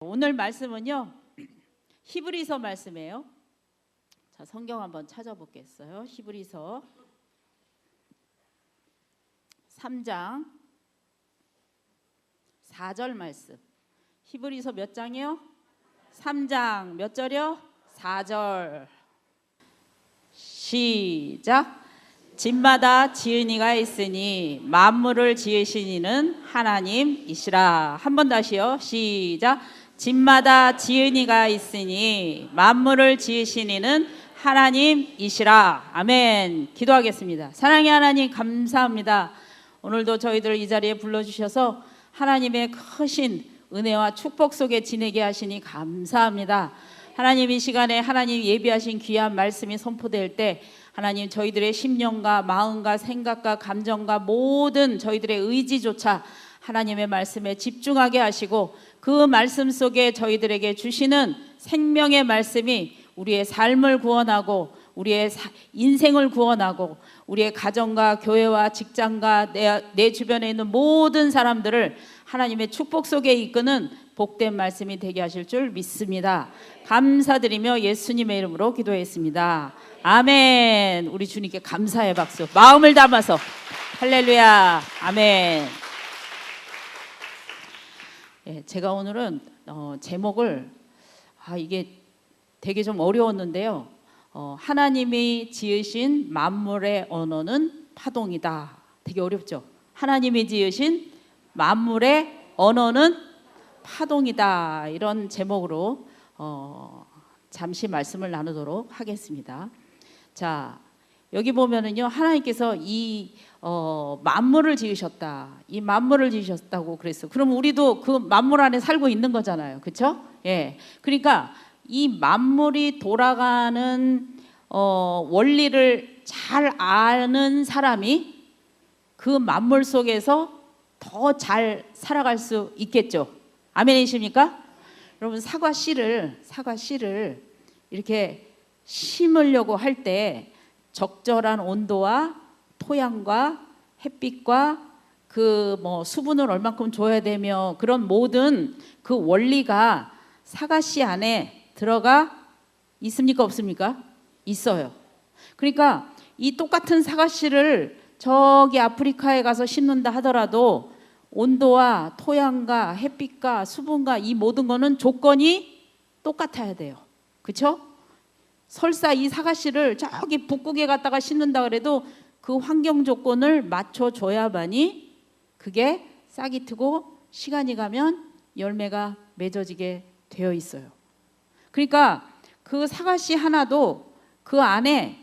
오늘 말씀은요, 히브리서 말씀이에요. 자, 성경 한번 찾아보겠어요. 히브리서 3장 4절 말씀. 히브리서 몇 장이요? 3장 몇 절이요? 4절. 시작. 집마다 지은 이가 있으니 만물을 지으신 이는 하나님이시라. 한 번 다시요. 시작. 집마다 지은 이가 있으니 만물을 지으신 이는 하나님이시라. 아멘. 기도하겠습니다. 사랑의 하나님, 감사합니다. 오늘도 저희들 이 자리에 불러주셔서 하나님의 크신 은혜와 축복 속에 지내게 하시니 감사합니다. 하나님, 이 시간에 하나님 예비하신 귀한 말씀이 선포될 때 하나님, 저희들의 심령과 마음과 생각과 감정과 모든 저희들의 의지조차 하나님의 말씀에 집중하게 하시고, 그 말씀 속에 저희들에게 주시는 생명의 말씀이 우리의 삶을 구원하고 우리의 인생을 구원하고 우리의 가정과 교회와 직장과 내 주변에 있는 모든 사람들을 하나님의 축복 속에 이끄는 복된 말씀이 되게 하실 줄 믿습니다. 감사드리며 예수님의 이름으로 기도했습니다. 아멘. 우리 주님께 감사의 박수, 마음을 담아서 할렐루야. 아멘. 제가 오늘은 제목을 이게 되게 좀 어려웠는데요. 하나님이 지으신 만물의 언어는 파동이다. 되게 어렵죠. 하나님이 지으신 만물의 언어는 파동이다. 이런 제목으로 잠시 말씀을 나누도록 하겠습니다. 자, 여기 보면은요, 하나님께서 이 만물을 지으셨다. 이 만물을 지으셨다고 그랬어요. 그럼 우리도 그 만물 안에 살고 있는 거잖아요. 그렇죠? 예. 그러니까 이 만물이 돌아가는 원리를 잘 아는 사람이 그 만물 속에서 더 잘 살아갈 수 있겠죠. 아멘이십니까? 여러분, 사과 씨를 이렇게 심으려고 할 때 적절한 온도와 토양과 햇빛과 수분을 얼만큼 줘야 되며, 그런 모든 그 원리가 사과씨 안에 들어가 있습니까? 없습니까? 있어요. 그러니까 이 똑같은 사과씨를 저기 아프리카에 가서 심는다 하더라도 온도와 토양과 햇빛과 수분과 이 모든 거는 조건이 똑같아야 돼요. 그렇죠? 설사 이 사과씨를 저기 북극에 갔다가 심는다 그래도 그 환경 조건을 맞춰줘야만이 그게 싹이 트고 시간이 가면 열매가 맺어지게 되어 있어요. 그러니까 그 사과씨 하나도 그 안에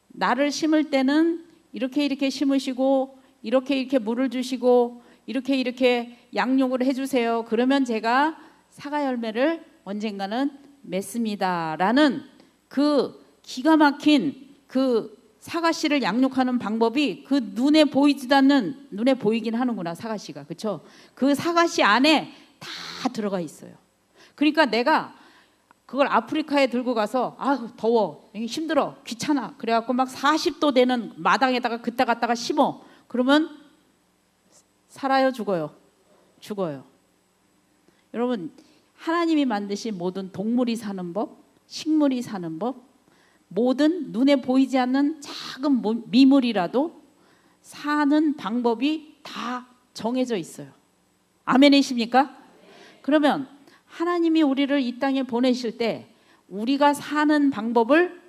나를 심을 때는 이렇게 심으시고 이렇게 물을 주시고 이렇게 양육을 해주세요. 그러면 제가 사과 열매를 언젠가는 맺습니다. 라는 그 기가 막힌 그 사과씨를 양육하는 방법이 그 눈에 보이지도 않는, 눈에 보이긴 하는구나 사과씨가, 그렇죠? 그 사과씨 안에 다 들어가 있어요. 그러니까 내가 그걸 아프리카에 들고 가서 더워, 힘들어, 귀찮아 그래갖고 막 40도 되는 마당에다가 그따 갖다가 심어. 그러면 살아요, 죽어요? 죽어요. 여러분, 하나님이 만드신 모든 동물이 사는 법, 식물이 사는 법, 모든 눈에 보이지 않는 작은 미물이라도 사는 방법이 다 정해져 있어요. 아멘이십니까? 그러면 하나님이 우리를 이 땅에 보내실 때 우리가 사는 방법을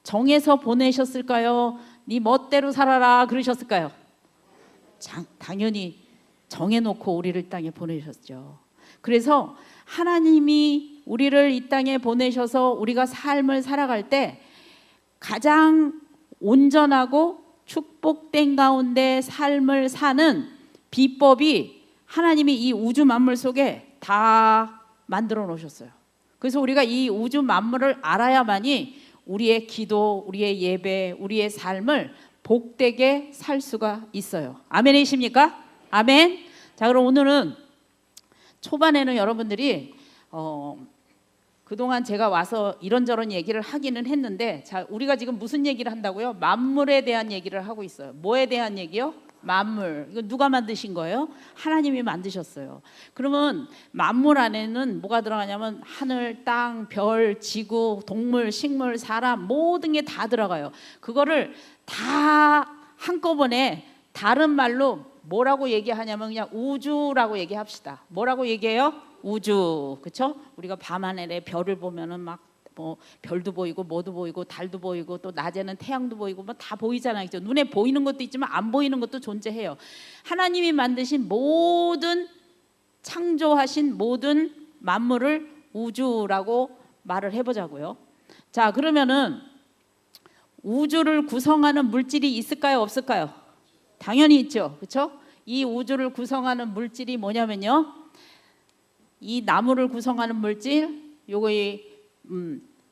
정해서 보내셨을까요? 네 멋대로 살아라 그러셨을까요? 당연히 정해놓고 우리를 이 땅에 보내셨죠. 그래서 하나님이 우리를 이 땅에 보내셔서 우리가 삶을 살아갈 때 가장 온전하고 축복된 가운데 삶을 사는 비법이 하나님이 이 우주 만물 속에 다 만들어 놓으셨어요. 그래서 우리가 이 우주 만물을 알아야만이 우리의 기도, 우리의 예배, 우리의 삶을 복되게 살 수가 있어요. 아멘이십니까? 아멘. 자, 그럼 오늘은 초반에는 여러분들이 그동안 제가 와서 이런저런 얘기를 하기는 했는데, 자, 우리가 지금 무슨 얘기를 한다고요? 만물에 대한 얘기를 하고 있어요. 뭐에 대한 얘기요? 만물. 이거 누가 만드신 거예요? 하나님이 만드셨어요. 그러면 만물 안에는 뭐가 들어가냐면 하늘, 땅, 별, 지구, 동물, 식물, 사람 모든 게 다 들어가요. 그거를 다 한꺼번에 다른 말로 뭐라고 얘기하냐면 그냥 우주라고 얘기합시다. 뭐라고 얘기해요? 우주. 그렇죠? 우리가 밤하늘에 별을 보면은 막 뭐 별도 보이고 뭐도 보이고 달도 보이고 또 낮에는 태양도 보이고 뭐 다 보이잖아요. 그죠? 눈에 보이는 것도 있지만 안 보이는 것도 존재해요. 하나님이 만드신 모든 창조하신 모든 만물을 우주라고 말을 해보자고요. 자, 그러면은 우주를 구성하는 물질이 있을까요? 없을까요? 당연히 있죠. 그렇죠? 이 우주를 구성하는 물질이 뭐냐면요. 이 나무를 구성하는 물질,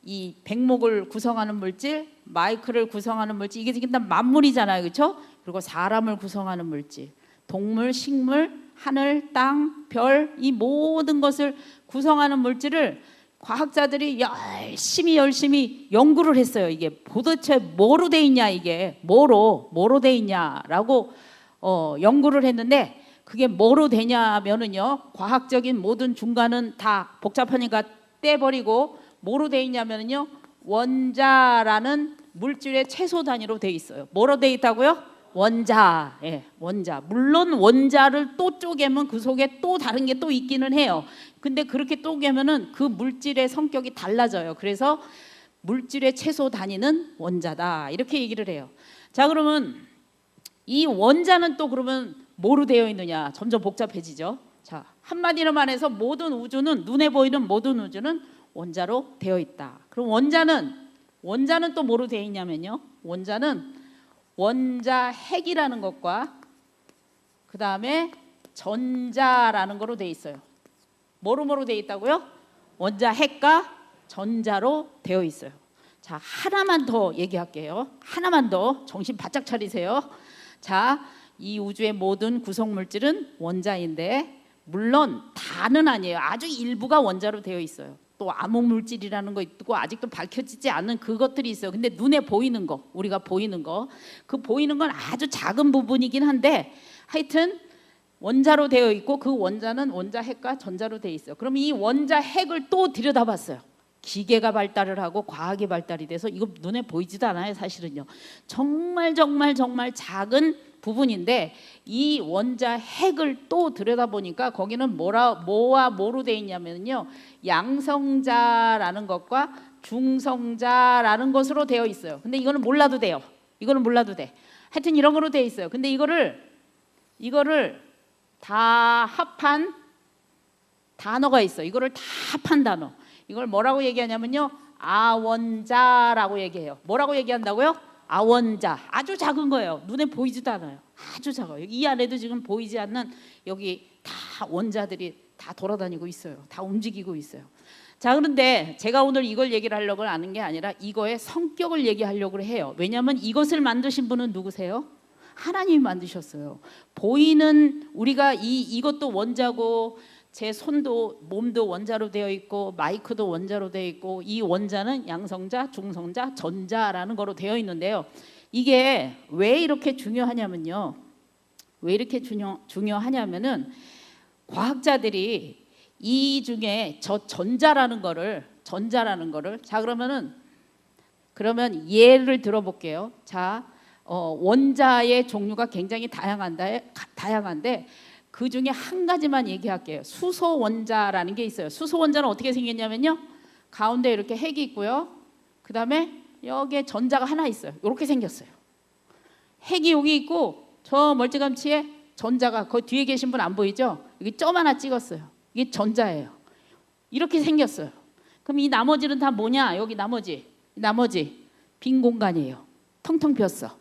이 백목을 구성하는 물질, 마이크를 구성하는 물질, 이게 일단 만물이잖아요. 그렇죠? 그리고 사람을 구성하는 물질, 동물, 식물, 하늘, 땅, 별, 이 모든 것을 구성하는 물질을 과학자들이 열심히 연구를 했어요. 이게 도대체 뭐로 돼 있냐, 이게 뭐로 돼 있냐라고 연구를 했는데, 그게 뭐로 되냐면은요, 과학적인 모든 중간은 다 복잡하니까 떼버리고 뭐로 돼 있냐면은요, 원자라는 물질의 최소 단위로 돼 있어요. 뭐로 돼 있다고요? 원자. 예, 원자. 물론 원자를 또 쪼개면 그 속에 또 다른 게 또 있기는 해요. 근데 그렇게 쪼개면은 그 물질의 성격이 달라져요. 그래서 물질의 최소 단위는 원자다, 이렇게 얘기를 해요. 자, 그러면 이 원자는 또 그러면 뭐로 되어 있느냐? 점점 복잡해지죠. 자, 한마디로 말해서 모든 우주는, 눈에 보이는 모든 우주는 원자로 되어 있다. 그럼 원자는 또 뭐로 되어 있냐면요, 원자는 원자핵이라는 것과 그 다음에 전자라는 거로 되어 있어요. 뭐로 되어 있다고요? 원자핵과 전자로 되어 있어요. 자, 하나만 더 얘기할게요. 하나만 더, 정신 바짝 차리세요. 자, 이 우주의 모든 구성 물질은 원자인데, 물론 다는 아니에요. 아주 일부가 원자로 되어 있어요. 또 암흑 물질이라는 거 있고 아직도 밝혀지지 않는 그것들이 있어요. 근데 눈에 보이는 거, 우리가 보이는 거, 그 보이는 건 아주 작은 부분이긴 한데, 하여튼 원자로 되어 있고 그 원자는 원자핵과 전자로 되어 있어요. 그럼 이 원자핵을 또 들여다봤어요. 기계가 발달을 하고 과학이 발달이 돼서, 이거 눈에 보이지도 않아요, 사실은요. 정말 작은 부분인데, 이 원자핵을 또 들여다보니까 거기는 뭐와 뭐로 되어 있냐면요, 양성자라는 것과 중성자라는 것으로 되어 있어요. 근데 이거는 몰라도 돼요. 이거는 몰라도 돼. 하여튼 이런 거로 되어 있어요. 근데 이거를 다 합한 단어가 있어요. 이거를 다 합한 단어. 이걸 뭐라고 얘기하냐면요, 아원자라고 얘기해요. 뭐라고 얘기한다고요? 아원자. 아주 작은 거예요. 눈에 보이지도 않아요. 아주 작아요. 이 안에도 지금 보이지 않는 여기 다 원자들이 다 돌아다니고 있어요. 다 움직이고 있어요. 자, 그런데 제가 오늘 이걸 얘기를 하려고 하는 게 아니라 이거의 성격을 얘기하려고 해요. 왜냐하면 이것을 만드신 분은 누구세요? 하나님이 만드셨어요. 보이는 우리가 이것도 원자고, 제 손도, 몸도 원자로 되어 있고, 마이크도 원자로 되어 있고, 이 원자는 양성자, 중성자, 전자라는 거로 되어 있는데요. 이게 왜 이렇게 중요하냐면요, 왜 이렇게 중요하냐면은 과학자들이 이 중에 저 전자라는 거를 자, 그러면 예를 들어볼게요. 자, 원자의 종류가 굉장히 다양한데 그 중에 한 가지만 얘기할게요. 수소 원자라는 게 있어요. 수소 원자는 어떻게 생겼냐면요, 가운데 이렇게 핵이 있고요, 그 다음에 여기에 전자가 하나 있어요. 이렇게 생겼어요. 핵이 여기 있고 저 멀찌감치에 전자가, 그 뒤에 계신 분 안 보이죠? 여기 점 하나 찍었어요. 이게 전자예요. 이렇게 생겼어요. 그럼 이 나머지는 다 뭐냐? 여기 나머지 빈 공간이에요. 텅텅 비었어.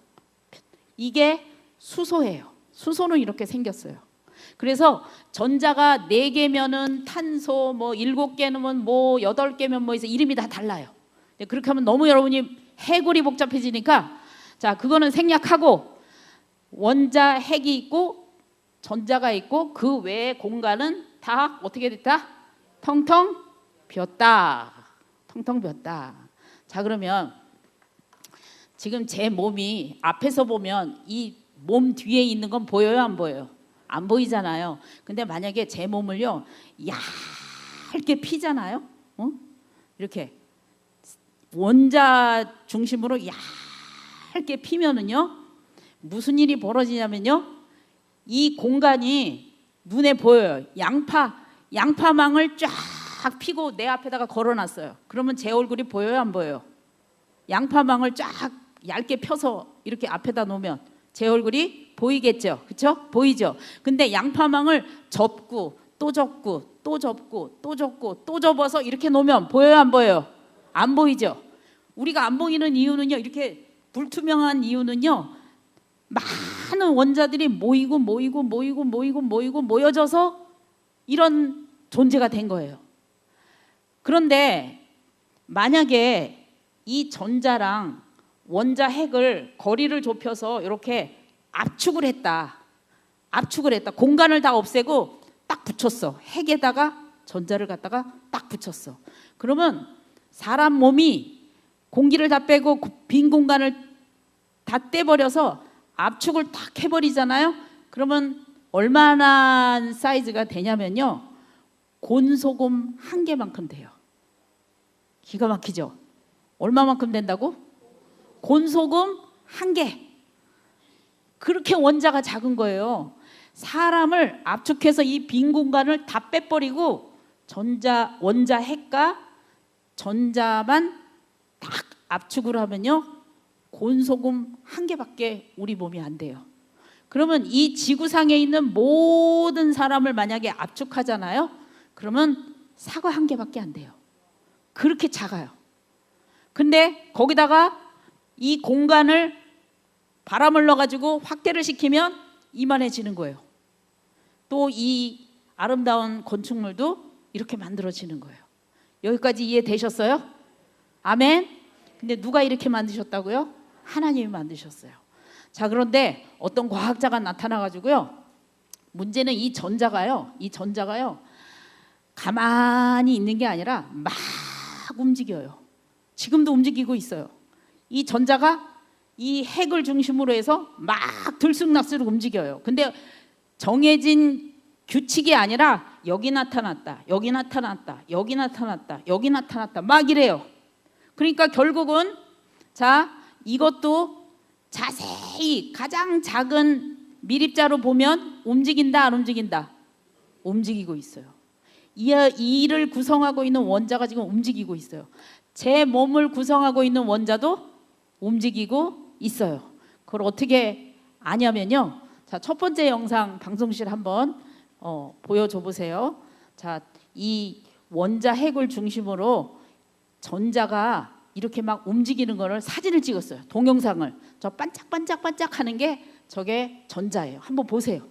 이게 수소예요. 수소는 이렇게 생겼어요. 그래서 전자가 4개면은 탄소, 뭐 7개면 뭐 8개면 뭐 해서 이름이 다 달라요. 그렇게 하면 너무 여러분이 해골이 복잡해지니까, 자, 그거는 생략하고, 원자 핵이 있고 전자가 있고 그 외의 공간은 다 어떻게 됐다? 텅텅 비었다. 텅텅 비었다. 자, 그러면 지금 제 몸이 앞에서 보면 이 몸 뒤에 있는 건 보여요, 안 보여요? 안 보이잖아요. 근데 만약에 제 몸을요 얇게 피잖아요. 이렇게 원자 중심으로 얇게 피면은요 무슨 일이 벌어지냐면요 이 공간이 눈에 보여요. 양파망을 쫙 피고 내 앞에다가 걸어놨어요. 그러면 제 얼굴이 보여요, 안 보여요? 양파망을 쫙 얇게 펴서 이렇게 앞에다 놓으면 제 얼굴이 보이겠죠, 그렇죠? 보이죠? 근데 양파망을 접고 또 접고 또 접고 또 접고 또 접어서 이렇게 놓으면 보여요, 안 보여요? 안 보이죠? 우리가 안 보이는 이유는요, 이렇게 불투명한 이유는요, 많은 원자들이 모여져서 이런 존재가 된 거예요. 그런데 만약에 이 전자랑 원자 핵을 거리를 좁혀서 이렇게 압축을 했다. 공간을 다 없애고 딱 붙였어. 핵에다가 전자를 갖다가 딱 붙였어. 그러면 사람 몸이 공기를 다 빼고 빈 공간을 다 떼버려서 압축을 딱 해버리잖아요. 그러면 얼마나 사이즈가 되냐면요, 곤소금 한 개만큼 돼요. 기가 막히죠? 얼마만큼 된다고? 곤소금 한 개. 그렇게 원자가 작은 거예요. 사람을 압축해서 이 빈 공간을 다 빼버리고 원자 핵과 전자만 딱 압축을 하면요, 곤소금 한 개밖에 우리 몸이 안 돼요. 그러면 이 지구상에 있는 모든 사람을 만약에 압축하잖아요. 그러면 사과 한 개밖에 안 돼요. 그렇게 작아요. 근데 거기다가 이 공간을 바람을 넣어가지고 확대를 시키면 이만해지는 거예요. 또 이 아름다운 건축물도 이렇게 만들어지는 거예요. 여기까지 이해되셨어요? 아멘? 근데 누가 이렇게 만드셨다고요? 하나님이 만드셨어요. 자, 그런데 어떤 과학자가 나타나가지고요, 문제는 이 전자가요 가만히 있는 게 아니라 막 움직여요. 지금도 움직이고 있어요. 이 전자가 이 핵을 중심으로 해서 막 들쑥날쑥 움직여요. 근데 정해진 규칙이 아니라 여기 나타났다, 여기 나타났다, 여기 나타났다, 여기 나타났다 막 이래요. 그러니까 결국은 자, 이것도 자세히 가장 작은 밀입자로 보면 움직인다, 안 움직인다? 움직이고 있어요. 이를 구성하고 있는 원자가 지금 움직이고 있어요. 제 몸을 구성하고 있는 원자도 움직이고 있어요. 그걸 어떻게 아냐면요, 자, 첫 번째 영상 방송실 한번 보여줘 보세요. 자, 이 원자 핵을 중심으로 전자가 이렇게 막 움직이는 거를 사진을 찍었어요. 동영상을. 저 반짝반짝반짝 하는 게 저게 전자예요. 한번 보세요.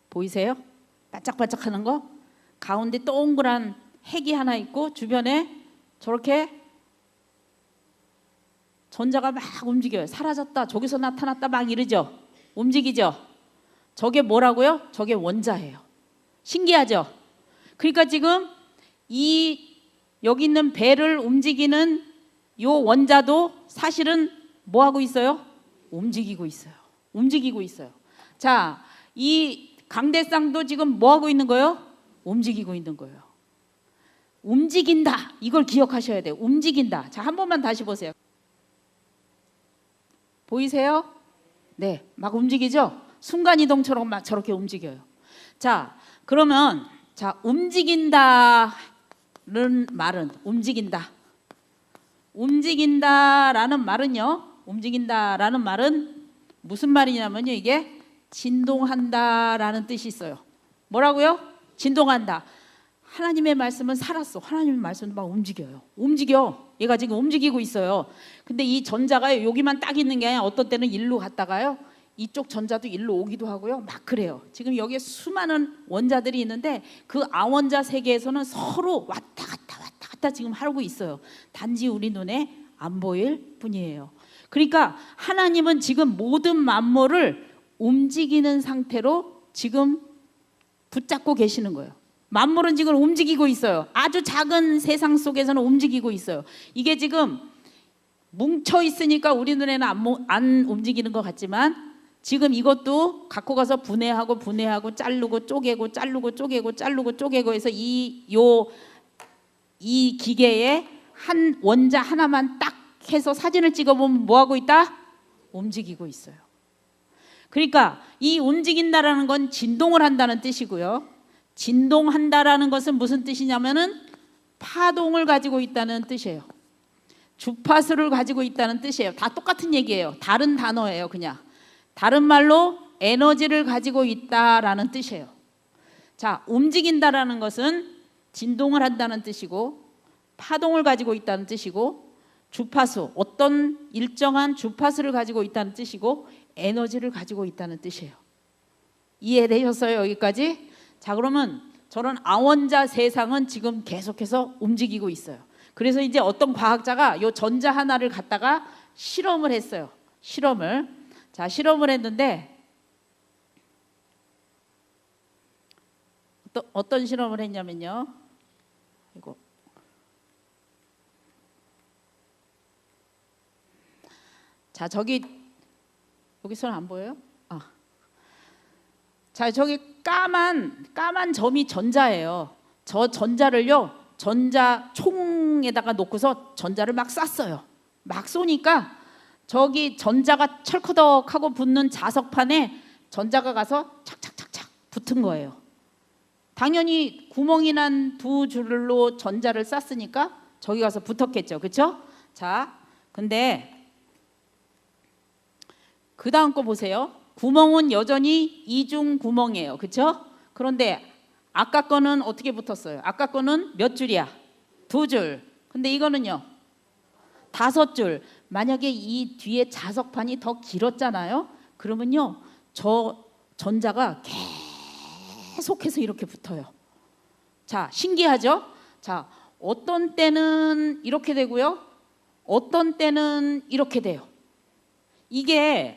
보이세요? 반짝반짝 하는 거? 가운데 동그란 핵이 하나 있고 주변에 저렇게 전자가 막 움직여요. 사라졌다, 저기서 나타났다 막 이러죠. 움직이죠. 저게 뭐라고요? 저게 원자예요. 신기하죠? 그러니까 지금 여기 있는 배를 움직이는 요 원자도 사실은 뭐 하고 있어요? 움직이고 있어요. 자, 이 강대상도 지금 뭐 하고 있는 거예요? 움직이고 있는 거예요. 움직인다. 이걸 기억하셔야 돼요. 움직인다. 자, 한 번만 다시 보세요. 보이세요? 네, 막 움직이죠? 순간이동처럼 막 저렇게 움직여요. 자, 그러면 자, 움직인다는 말은 움직인다라는 말은 무슨 말이냐면요, 이게 진동한다라는 뜻이 있어요. 뭐라고요? 진동한다. 하나님의 말씀은 살았어. 하나님의 말씀은 막 움직여. 얘가 지금 움직이고 있어요. 근데 이 전자가 여기만 딱 있는 게 아니라 어떤 때는 일로 갔다가요, 이쪽 전자도 일로 오기도 하고요. 막 그래요. 지금 여기에 수많은 원자들이 있는데 그 아원자 세계에서는 서로 왔다 갔다 지금 하고 있어요. 단지 우리 눈에 안 보일 뿐이에요. 그러니까 하나님은 지금 모든 만물을 움직이는 상태로 지금 붙잡고 계시는 거예요. 만물은 지금 움직이고 있어요. 아주 작은 세상 속에서는 움직이고 있어요. 이게 지금 뭉쳐 있으니까 우리 눈에는 안 움직이는 것 같지만 지금 이것도 갖고 가서 분해하고 자르고 쪼개고 해서 이 기계에 한 원자 하나만 딱 해서 사진을 찍어보면 뭐하고 있다? 움직이고 있어요. 그러니까 이 움직인다라는 건 진동을 한다는 뜻이고요. 진동한다라는 것은 무슨 뜻이냐면은 파동을 가지고 있다는 뜻이에요. 주파수를 가지고 있다는 뜻이에요. 다 똑같은 얘기예요. 다른 단어예요. 그냥 다른 말로 에너지를 가지고 있다라는 뜻이에요. 자, 움직인다라는 것은 진동을 한다는 뜻이고 파동을 가지고 있다는 뜻이고 주파수, 어떤 일정한 주파수를 가지고 있다는 뜻이고 에너지를 가지고 있다는 뜻이에요. 이해되셨어요? 여기까지? 자, 그러면 저런 아원자 세상은 지금 계속해서 움직이고 있어요. 그래서 이제 어떤 과학자가 이 전자 하나를 갖다가 실험을 했어요. 실험을 했는데 어떤 실험을 했냐면요. 이거 자, 여기서는 안 보여요? 자, 저기 까만 점이 전자예요. 저 전자를요, 전자총에다가 놓고서 전자를 막 쐈어요. 막 쏘니까 저기 전자가 철커덕하고 붙는 자석판에 전자가 가서 착착착착 붙은 거예요. 당연히 구멍이 난 두 줄로 전자를 쐈으니까 저기 가서 붙었겠죠. 그렇죠? 자, 근데 그 다음 거 보세요. 구멍은 여전히 이중 구멍이에요. 그렇죠? 그런데 아까 거는 어떻게 붙었어요? 아까 거는 몇 줄이야? 2줄. 근데 이거는요? 5줄. 만약에 이 뒤에 자석판이 더 길었잖아요. 그러면요, 저 전자가 계속해서 이렇게 붙어요. 자, 신기하죠? 자, 어떤 때는 이렇게 되고요, 어떤 때는 이렇게 돼요. 이게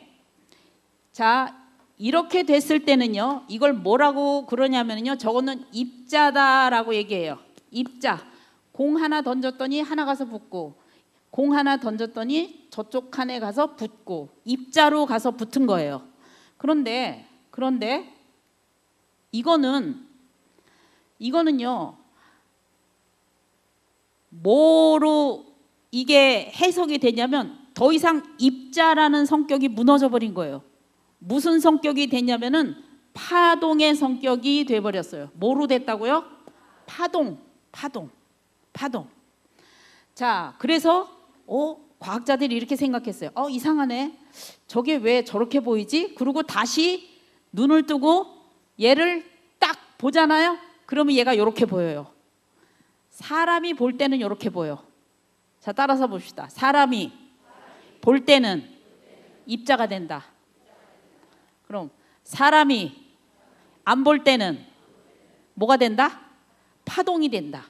자, 이렇게 됐을 때는요, 이걸 뭐라고 그러냐면요, 저거는 입자다라고 얘기해요. 입자. 공 하나 던졌더니 하나 가서 붙고, 공 하나 던졌더니 저쪽 칸에 가서 붙고, 입자로 가서 붙은 거예요. 그런데 이거는요, 뭐로 이게 해석이 되냐면 더 이상 입자라는 성격이 무너져 버린 거예요. 무슨 성격이 됐냐면은 파동의 성격이 돼버렸어요. 뭐로 됐다고요? 파동. 자, 그래서 과학자들이 이렇게 생각했어요. 이상하네. 저게 왜 저렇게 보이지? 그리고 다시 눈을 뜨고 얘를 딱 보잖아요. 그러면 얘가 이렇게 보여요. 사람이 볼 때는 이렇게 보여. 자, 따라서 봅시다. 사람이 볼 때는 입자가 된다. 그럼 사람이 안 볼 때는 뭐가 된다? 파동이 된다.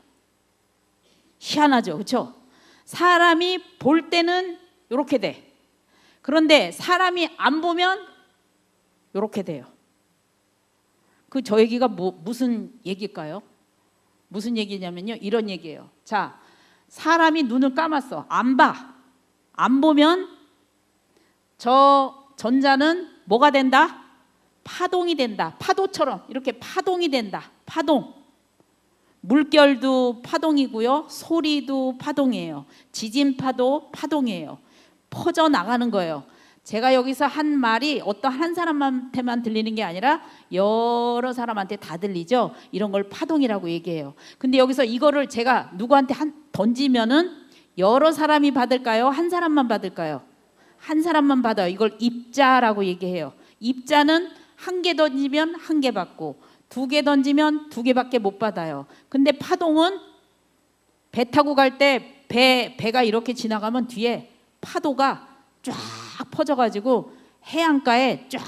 희한하죠, 그렇죠? 사람이 볼 때는 이렇게 돼. 그런데 사람이 안 보면 이렇게 돼요. 저 얘기가 무슨 얘기일까요? 무슨 얘기냐면요, 이런 얘기예요. 자, 사람이 눈을 감았어. 안 봐. 안 보면 저 전자는 뭐가 된다? 파동이 된다. 파도처럼 이렇게 파동이 된다. 파동. 물결도 파동이고요, 소리도 파동이에요. 지진파도 파동이에요. 퍼져나가는 거예요. 제가 여기서 한 말이 어떤 한 사람한테만 들리는 게 아니라 여러 사람한테 다 들리죠. 이런 걸 파동이라고 얘기해요. 근데 여기서 이거를 제가 누구한테 던지면은 여러 사람이 받을까요? 한 사람만 받을까요? 한 사람만 받아요. 이걸 입자라고 얘기해요. 입자는 한 개 던지면 한 개 받고, 2개 던지면 2개밖에 못 받아요. 근데 파동은 배 타고 갈 때 배가 이렇게 지나가면 뒤에 파도가 쫙 퍼져가지고 해안가에 쫙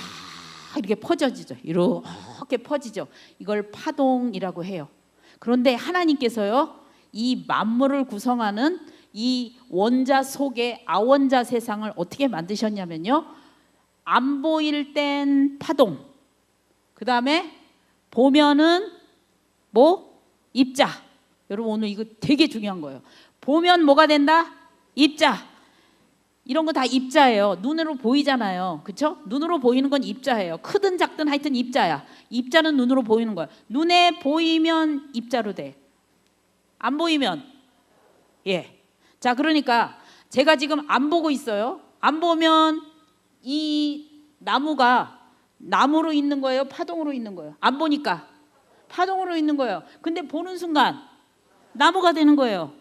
이렇게 퍼져지죠. 이렇게 퍼지죠. 이걸 파동이라고 해요. 그런데 하나님께서요, 이 만물을 구성하는 이 원자 속의 아원자 세상을 어떻게 만드셨냐면요, 안 보일 땐 파동, 그 다음에 보면은 뭐? 입자. 여러분 오늘 이거 되게 중요한 거예요. 보면 뭐가 된다? 입자. 이런 거 다 입자예요. 눈으로 보이잖아요. 그렇죠? 눈으로 보이는 건 입자예요. 크든 작든 하여튼 입자야. 입자는 눈으로 보이는 거야. 눈에 보이면 입자로 돼. 안 보이면 예. 자, 그러니까 제가 지금 안 보고 있어요. 안 보면 이 나무가 나무로 있는 거예요? 파동으로 있는 거예요? 안 보니까 파동으로 있는 거예요. 근데 보는 순간 나무가 되는 거예요.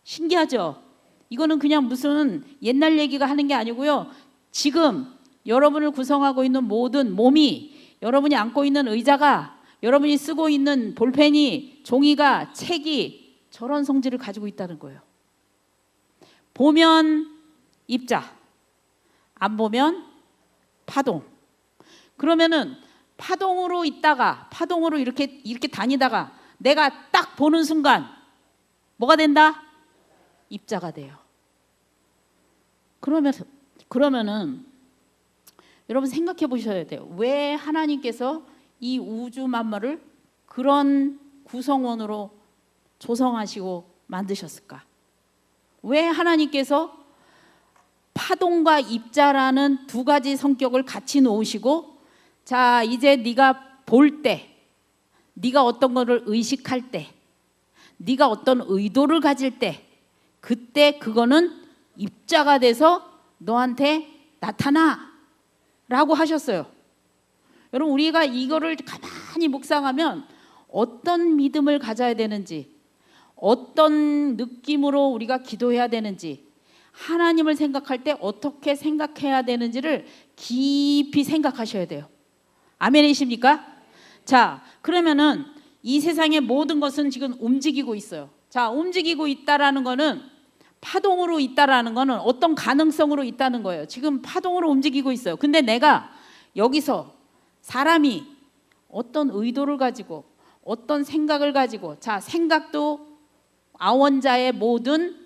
신기하죠? 이거는 그냥 무슨 옛날 얘기가 하는 게 아니고요. 지금 여러분을 구성하고 있는 모든 몸이, 여러분이 앉고 있는 의자가, 여러분이 쓰고 있는 볼펜이, 종이가, 책이 저런 성질을 가지고 있다는 거예요. 보면 입자, 안 보면 파동. 그러면은 파동으로 있다가, 파동으로 이렇게 다니다가 내가 딱 보는 순간 뭐가 된다? 입자가 돼요. 그러면은 여러분 생각해 보셔야 돼요. 왜 하나님께서 이 우주 만물을 그런 구성원으로 조성하시고 만드셨을까? 왜 하나님께서 파동과 입자라는 두 가지 성격을 같이 놓으시고, 자, 이제 네가 볼 때, 네가 어떤 거를 의식할 때, 네가 어떤 의도를 가질 때, 그때 그거는 입자가 돼서 너한테 나타나 라고 하셨어요. 여러분, 우리가 이거를 가만히 묵상하면 어떤 믿음을 가져야 되는지, 어떤 느낌으로 우리가 기도해야 되는지, 하나님을 생각할 때 어떻게 생각해야 되는지를 깊이 생각하셔야 돼요. 아멘이십니까? 자, 그러면은 이 세상의 모든 것은 지금 움직이고 있어요. 자, 움직이고 있다라는 거는, 파동으로 있다라는 거는 어떤 가능성으로 있다는 거예요. 지금 파동으로 움직이고 있어요. 근데 내가 여기서 사람이 어떤 의도를 가지고, 어떤 생각을 가지고, 자, 생각도 아원자의 모든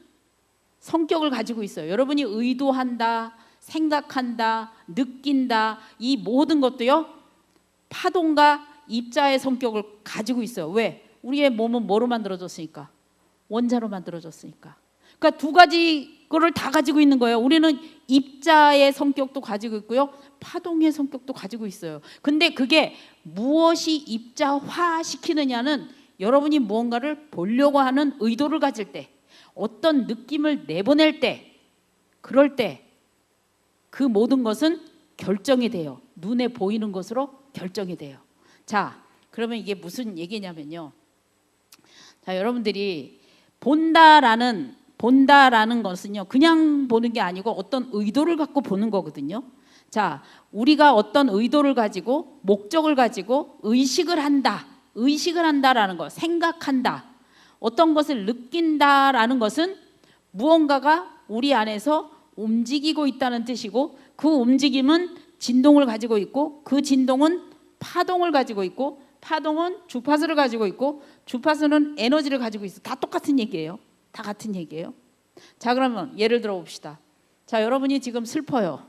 성격을 가지고 있어요. 여러분이 의도한다, 생각한다, 느낀다, 이 모든 것도요, 파동과 입자의 성격을 가지고 있어요. 왜? 우리의 몸은 뭐로 만들어졌으니까? 원자로 만들어졌으니까. 그러니까 두 가지 거를 다 가지고 있는 거예요. 우리는 입자의 성격도 가지고 있고요, 파동의 성격도 가지고 있어요. 근데 그게 무엇이 입자화 시키느냐는 여러분이 무언가를 보려고 하는 의도를 가질 때, 어떤 느낌을 내보낼 때, 그럴 때 그 모든 것은 결정이 돼요. 눈에 보이는 것으로 결정이 돼요. 자, 그러면 이게 무슨 얘기냐면요. 자, 여러분들이 본다라는 것은요, 그냥 보는 게 아니고 어떤 의도를 갖고 보는 거거든요. 자, 우리가 어떤 의도를 가지고, 목적을 가지고 의식을 한다라는 거, 생각한다, 어떤 것을 느낀다라는 것은 무언가가 우리 안에서 움직이고 있다는 뜻이고, 그 움직임은 진동을 가지고 있고, 그 진동은 파동을 가지고 있고, 파동은 주파수를 가지고 있고, 주파수는 에너지를 가지고 있어. 다 똑같은 얘기예요. 다 같은 얘기예요. 자, 그러면 예를 들어 봅시다. 자, 여러분이 지금 슬퍼요.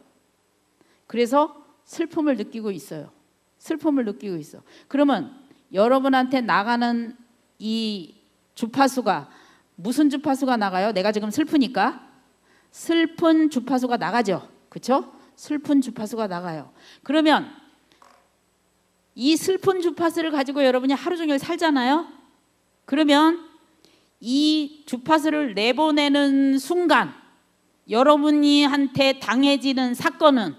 그래서 슬픔을 느끼고 있어요. 슬픔을 느끼고 있어. 그러면 여러분한테 나가는 이 주파수가 무슨 주파수가 나가요? 내가 지금 슬프니까 슬픈 주파수가 나가죠. 그렇죠? 슬픈 주파수가 나가요. 그러면 이 슬픈 주파수를 가지고 여러분이 하루 종일 살잖아요. 그러면 이 주파수를 내보내는 순간 여러분이한테 당해지는 사건은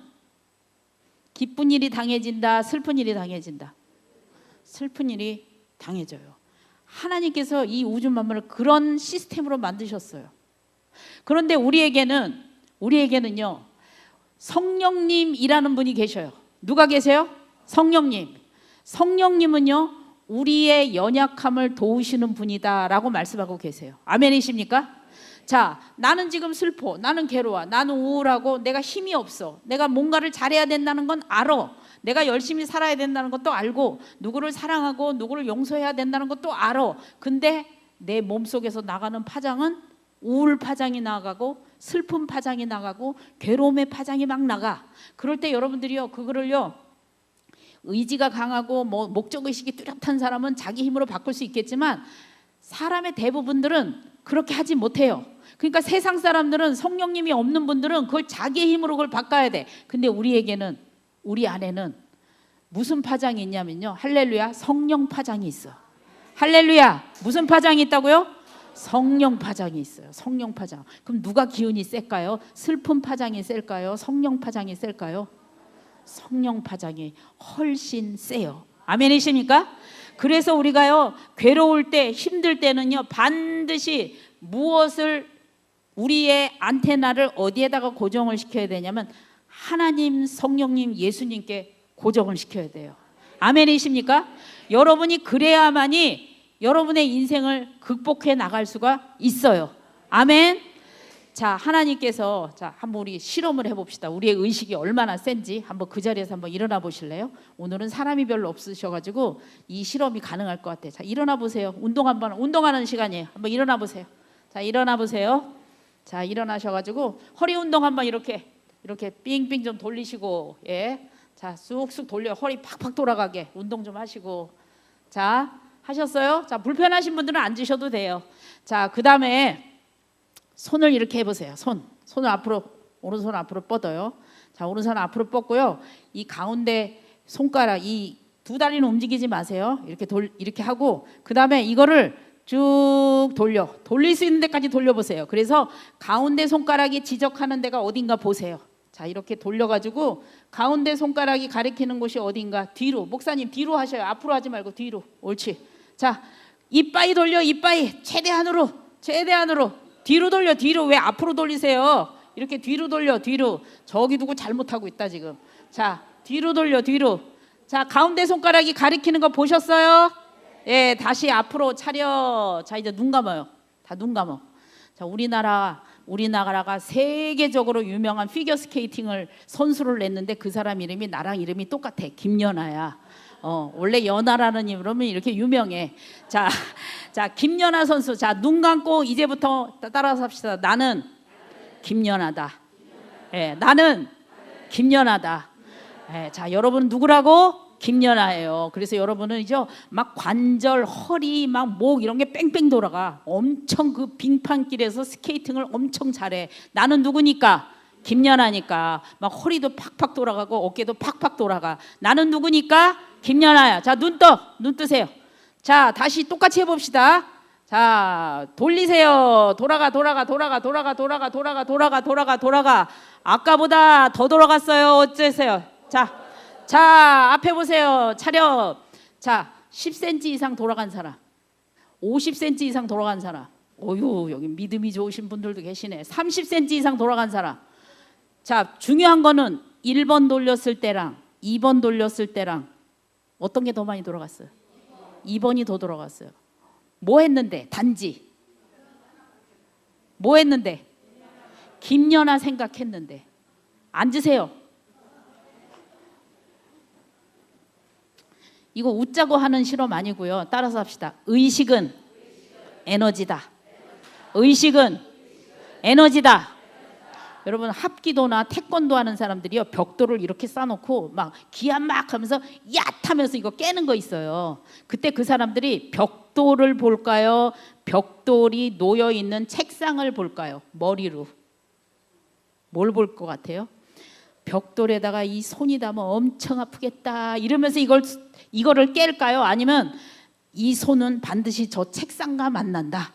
기쁜 일이 당해진다, 슬픈 일이 당해진다? 슬픈 일이 당해져요. 하나님께서 이 우주 만물을 그런 시스템으로 만드셨어요. 그런데 우리에게는요, 성령님이라는 분이 계셔요. 누가 계세요? 성령님. 성령님은요, 우리의 연약함을 도우시는 분이다라고 말씀하고 계세요. 아멘이십니까? 자, 나는 지금 슬퍼, 나는 괴로워, 나는 우울하고 내가 힘이 없어, 내가 뭔가를 잘해야 된다는 건 알아, 내가 열심히 살아야 된다는 것도 알고, 누구를 사랑하고 누구를 용서해야 된다는 것도 알아. 근데 내 몸속에서 나가는 파장은 우울 파장이 나가고, 슬픔 파장이 나가고, 괴로움의 파장이 막 나가. 그럴 때 여러분들이요, 그거를요, 의지가 강하고 뭐 목적의식이 뚜렷한 사람은 자기 힘으로 바꿀 수 있겠지만 사람의 대부분들은 그렇게 하지 못해요. 그러니까 세상 사람들은 성령님이 없는 분들은 그걸 자기의 힘으로 그걸 바꿔야 돼. 근데 우리에게는, 우리 안에는 무슨 파장이 있냐면요, 할렐루야, 성령 파장이 있어. 할렐루야, 무슨 파장이 있다고요? 성령 파장이 있어요. 성령 파장. 그럼 누가 기운이 셀까요? 슬픈 파장이 셀까요? 성령 파장이 셀까요? 성령 파장이 훨씬 세요. 아멘이십니까? 그래서 우리가요, 괴로울 때, 힘들 때는요, 반드시 무엇을, 우리의 안테나를 어디에다가 고정을 시켜야 되냐면 하나님, 성령님, 예수님께 고정을 시켜야 돼요. 아멘이십니까? 여러분이 그래야만이 여러분의 인생을 극복해 나갈 수가 있어요. 아멘. 자, 하나님께서, 자, 한번 우리 실험을 해봅시다. 우리의 의식이 얼마나 센지 한번 그 자리에서 한번 일어나 보실래요? 오늘은 사람이 별로 없으셔가지고 이 실험이 가능할 것 같아요. 자, 일어나 보세요. 운동하는 시간이에요. 한번 일어나 보세요. 자, 일어나 보세요. 자, 일어나셔가지고 허리 운동 한번 이렇게 삥삥 좀 돌리시고, 예, 자, 쑥쑥 돌려. 허리 팍팍 돌아가게 운동 좀 하시고. 자, 하셨어요? 자, 불편하신 분들은 앉으셔도 돼요. 자, 그 다음에 손을 이렇게 해보세요. 손을 앞으로, 오른손 앞으로 뻗어요. 자, 오른손 앞으로 뻗고요. 이 가운데 손가락, 이 두 다리는 움직이지 마세요. 이렇게 하고, 그 다음에 이거를 쭉 돌릴 수 있는 데까지 돌려보세요. 그래서 가운데 손가락이 지적하는 데가 어딘가 보세요. 자, 이렇게 돌려가지고 가운데 손가락이 가리키는 곳이 어딘가, 뒤로, 목사님 뒤로 하셔요. 앞으로 하지 말고 뒤로. 옳지. 자, 이빠이 돌려. 이빠이 최대한으로 뒤로 돌려. 뒤로. 왜 앞으로 돌리세요? 이렇게 뒤로 돌려. 뒤로. 저기 누구 잘못하고 있다 지금. 자, 뒤로 돌려. 뒤로. 자, 가운데 손가락이 가리키는 거 보셨어요? 예, 다시 앞으로 차려. 자, 이제 눈 감아요. 다 눈 감어. 자, 우리나라가 세계적으로 유명한 피겨스케이팅을 선수를 냈는데 그 사람 이름이 나랑 이름이 똑같아. 김연아야. 원래 연아라는 이름은 이렇게 유명해. 자, 김연아 선수. 자, 눈 감고 이제부터 따라서 합시다. 나는 김연아다. 예, 나는 김연아다. 예, 자, 여러분 누구라고? 김연아예요. 그래서 여러분은 이제 막 관절, 허리, 막 목 이런 게 뺑뺑 돌아가. 엄청 그 빙판길에서 스케이팅을 엄청 잘해. 나는 누구니까? 김연아니까. 막 허리도 팍팍 돌아가고 어깨도 팍팍 돌아가. 나는 누구니까? 김연아야. 자, 눈 뜨세요. 자, 다시 똑같이 해봅시다. 자, 돌리세요. 돌아가. 아까보다 더 돌아갔어요. 어째서요? 자, 앞에 보세요. 차렷. 자, 10cm 이상 돌아간 사람, 50cm 이상 돌아간 사람. 어유, 여기 믿음이 좋으신 분들도 계시네. 30cm 이상 돌아간 사람. 자, 중요한 거는 1번 돌렸을 때랑 2번 돌렸을 때랑 어떤 게 더 많이 돌아갔어요? 2번이 더 돌아갔어요. 뭐 했는데? 단지 뭐 했는데? 김연아 생각했는데. 앉으세요. 이거 웃자고 하는 실험 아니고요. 따라서 합시다. 의식은 에너지다. 의식은 에너지다. 여러분, 합기도나 태권도 하는 사람들이요, 벽돌을 이렇게 쌓아놓고 막 기합 막 하면서 얏 하면서 이거 깨는 거 있어요. 그때 그 사람들이 벽돌을 볼까요? 벽돌이 놓여있는 책상을 볼까요? 머리로. 뭘 볼 것 같아요? 벽돌에다가 이 손이 닿으면 엄청 아프겠다 이러면서 이거를 깰까요? 아니면 이 손은 반드시 저 책상과 만난다.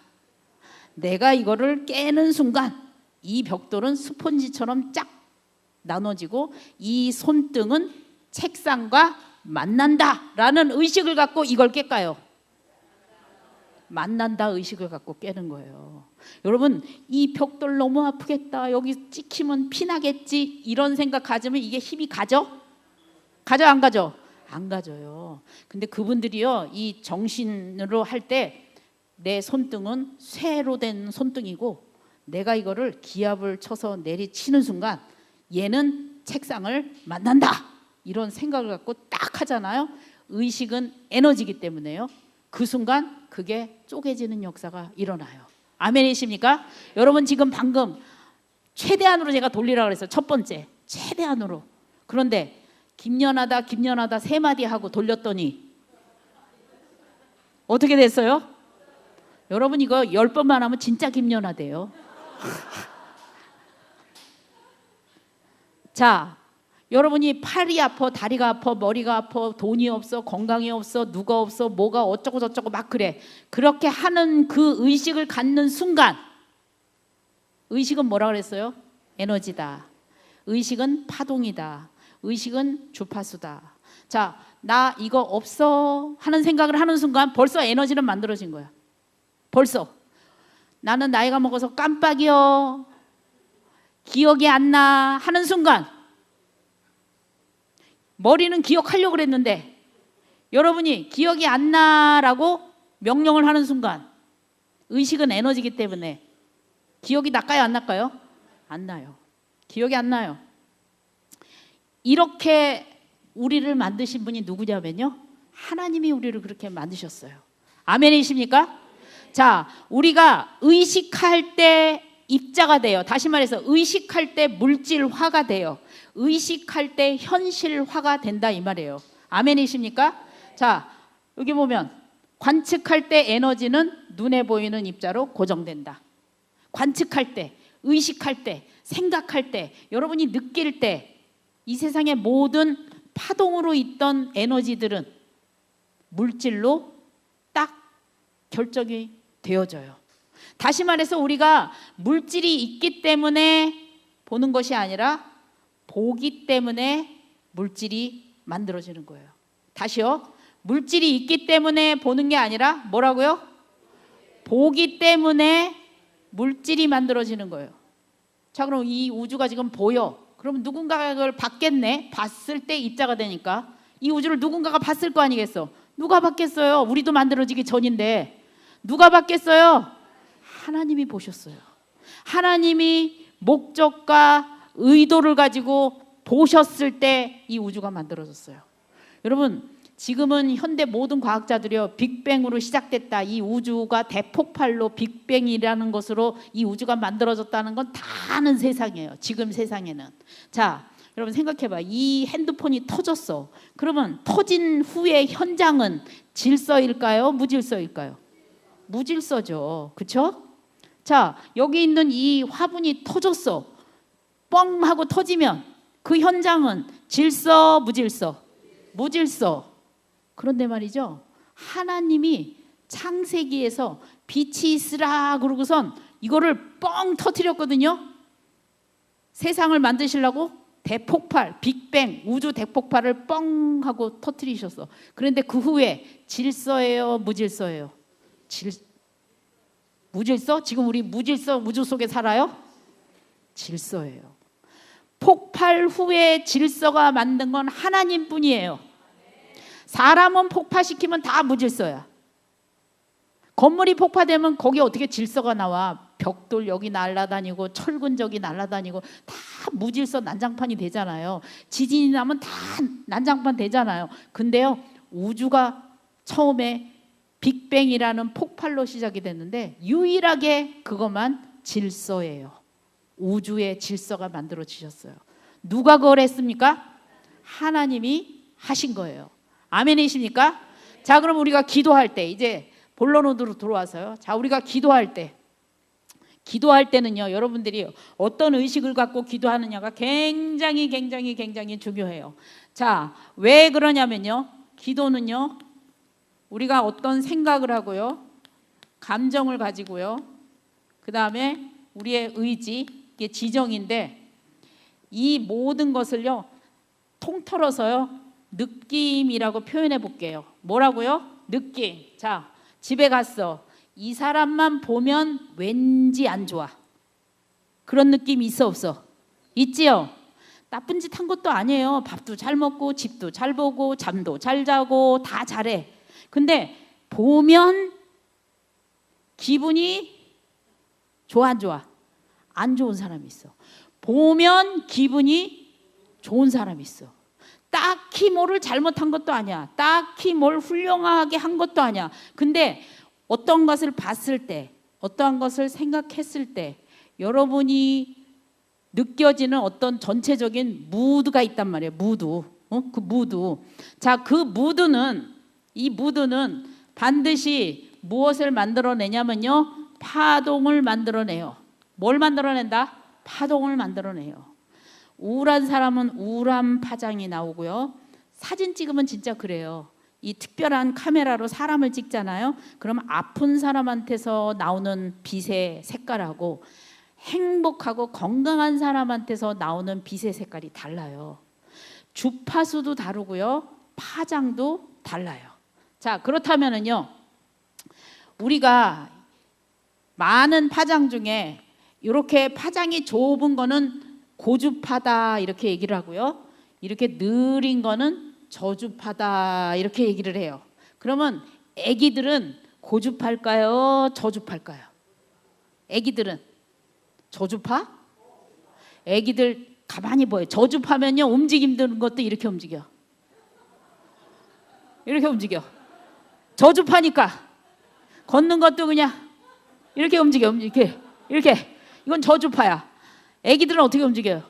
내가 이거를 깨는 순간 이 벽돌은 스펀지처럼 쫙 나눠지고 이 손등은 책상과 만난다라는 의식을 갖고 이걸 깰까요? 만난다 의식을 갖고 깨는 거예요. 여러분, 이 벽돌 너무 아프겠다, 여기 찍히면 피나겠지, 이런 생각 가지면 이게 힘이 가죠? 가죠, 안 가죠? 안 가져요. 근데 그분들이요, 이 정신으로 할 때 내 손등은 쇠로 된 손등이고 내가 이거를 기압을 쳐서 내리치는 순간 얘는 책상을 만난다, 이런 생각을 갖고 딱 하잖아요. 의식은 에너지이기 때문에요. 그 순간 그게 쪼개지는 역사가 일어나요. 아멘이십니까? 여러분, 지금 방금 최대한으로 제가 돌리라고 그랬어요. 첫 번째 최대한으로. 그런데 김연하다 김연하다 3마디 하고 돌렸더니 어떻게 됐어요? 여러분 이거 10번만 하면 진짜 김연하대요. 자, 여러분이 팔이 아파, 다리가 아파, 머리가 아파, 돈이 없어, 건강이 없어, 누가 없어, 뭐가 어쩌고 저쩌고 막 그래. 그렇게 하는 그 의식을 갖는 순간, 의식은 뭐라 그랬어요? 에너지다. 의식은 파동이다. 의식은 주파수다. 자, 나 이거 없어 하는 생각을 하는 순간 벌써 에너지는 만들어진 거야. 벌써. 나는 나이가 먹어서 깜빡이요, 기억이 안 나 하는 순간, 머리는 기억하려고 그랬는데 여러분이 기억이 안 나라고 명령을 하는 순간, 의식은 에너지이기 때문에 기억이 날까요 안 날까요? 안 나요. 기억이 안 나요. 이렇게 우리를 만드신 분이 누구냐면요, 하나님이 우리를 그렇게 만드셨어요. 아멘이십니까? 자, 우리가 의식할 때 입자가 돼요. 다시 말해서 의식할 때 물질화가 돼요. 의식할 때 현실화가 된다 이 말이에요. 아멘이십니까? 자, 여기 보면 관측할 때 에너지는 눈에 보이는 입자로 고정된다. 관측할 때, 의식할 때, 생각할 때, 여러분이 느낄 때 이 세상의 모든 파동으로 있던 에너지들은 물질로 딱 결정이 되어져요. 다시 말해서 우리가 물질이 있기 때문에 보는 것이 아니라 보기 때문에 물질이 만들어지는 거예요. 다시요. 물질이 있기 때문에 보는 게 아니라 뭐라고요? 보기 때문에 물질이 만들어지는 거예요. 자, 그럼 이 우주가 지금 보여. 그럼 누군가가 그걸 봤겠네. 봤을 때 입자가 되니까. 이 우주를 누군가가 봤을 거 아니겠어. 누가 봤겠어요? 우리도 만들어지기 전인데. 누가 봤겠어요? 하나님이 보셨어요. 하나님이 목적과 의도를 가지고 보셨을 때 이 우주가 만들어졌어요. 여러분, 지금은 현대 모든 과학자들이요, 빅뱅으로 시작됐다, 이 우주가 대폭발로 빅뱅이라는 것으로 이 우주가 만들어졌다는 건 다 아는 세상이에요. 지금 세상에는. 자, 여러분 생각해봐. 이 핸드폰이 터졌어. 그러면 터진 후의 현장은 질서일까요? 무질서일까요? 무질서죠. 그렇죠? 자, 여기 있는 이 화분이 터졌어. 뻥 하고 터지면 그 현장은 질서, 무질서? 무질서. 그런데 말이죠, 하나님이 창세기에서 빛이 있으라 그러고선 이거를 뻥 터뜨렸거든요. 세상을 만드시려고 대폭발, 빅뱅, 우주 대폭발을 뻥 하고 터뜨리셨어. 그런데 그 후에 질서예요, 무질서예요? 무질서? 지금 우리 무질서 우주 속에 살아요? 질서예요. 폭발 후에 질서가 만든 건 하나님뿐이에요. 사람은 폭파시키면 다 무질서야. 건물이 폭파되면 거기 어떻게 질서가 나와? 벽돌 여기 날아다니고 철근 저기 날아다니고 다 무질서 난장판이 되잖아요. 지진이 나면 다 난장판 되잖아요. 근데요, 우주가 처음에 빅뱅이라는 폭발로 시작이 됐는데 유일하게 그것만 질서예요. 우주의 질서가 만들어지셨어요. 누가 그걸 했습니까? 하나님이 하신 거예요. 아멘이십니까? 자, 그럼 우리가 기도할 때, 이제 본론으로 들어와서요. 자, 우리가 기도할 때는요, 여러분들이 어떤 의식을 갖고 기도하느냐가 굉장히 중요해요. 자, 왜 그러냐면요, 기도는요, 우리가 어떤 생각을 하고요, 감정을 가지고요, 그 다음에 우리의 의지, 이게 지정인데, 이 모든 것을요 통틀어서요 느낌이라고 표현해 볼게요. 뭐라고요? 느낌. 자, 집에 갔어. 이 사람만 보면 왠지 안 좋아. 그런 느낌 있어 없어? 있지요? 나쁜 짓 한 것도 아니에요. 밥도 잘 먹고 집도 잘 보고 잠도 잘 자고 다 잘해. 근데 보면 기분이 좋아 안 좋아? 안 좋은 사람이 있어. 보면 기분이 좋은 사람이 있어. 딱히 뭐를 잘못한 것도 아니야. 딱히 뭘 훌륭하게 한 것도 아니야. 근데 어떤 것을 봤을 때, 어떠한 것을 생각했을 때 여러분이 느껴지는 어떤 전체적인 무드가 있단 말이에요. 무드. 그 무드. 자, 그 무드는, 이 무드는 반드시 무엇을 만들어내냐면요, 파동을 만들어내요. 뭘 만들어낸다? 파동을 만들어내요. 우울한 사람은 우울한 파장이 나오고요. 사진 찍으면 진짜 그래요. 이 특별한 카메라로 사람을 찍잖아요. 그럼 아픈 사람한테서 나오는 빛의 색깔하고 행복하고 건강한 사람한테서 나오는 빛의 색깔이 달라요. 주파수도 다르고요, 파장도 달라요. 자, 그렇다면은요, 우리가 많은 파장 중에 이렇게 파장이 좁은 거는 고주파다 이렇게 얘기를 하고요, 이렇게 느린 거는 저주파다 이렇게 얘기를 해요. 그러면 애기들은 고주파일까요, 저주파일까요? 애기들은 저주파? 애기들 가만히 보여요. 저주파면요, 움직임 드는 것도 이렇게 움직여. 이렇게 움직여. 저주파니까 걷는 것도 그냥 이렇게 움직여. 이렇게. 이건 저주파야. 애기들은 어떻게 움직여요?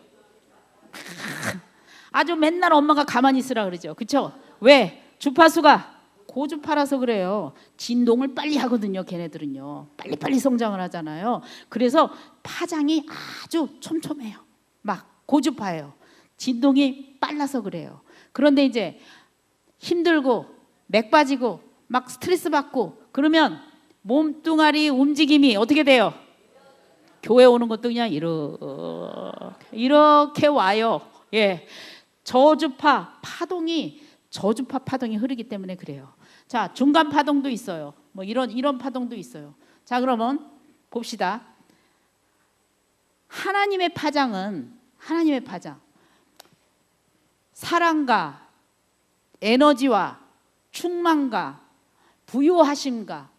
아주 맨날 엄마가 가만히 있으라 그러죠. 그렇죠? 왜? 주파수가 고주파라서 그래요. 진동을 빨리 하거든요. 걔네들은요, 빨리빨리 성장을 하잖아요. 그래서 파장이 아주 촘촘해요. 막 고주파예요. 진동이 빨라서 그래요. 그런데 이제 힘들고 맥 빠지고 막 스트레스 받고 그러면 몸뚱아리 움직임이 어떻게 돼요? 교회 오는 것도 그냥 이렇게 와요. 예, 저주파 파동이 흐르기 때문에 그래요. 자, 중간 파동도 있어요. 뭐 이런 파동도 있어요. 자, 그러면 봅시다. 하나님의 파장, 사랑과 에너지와 충만과 부요하심과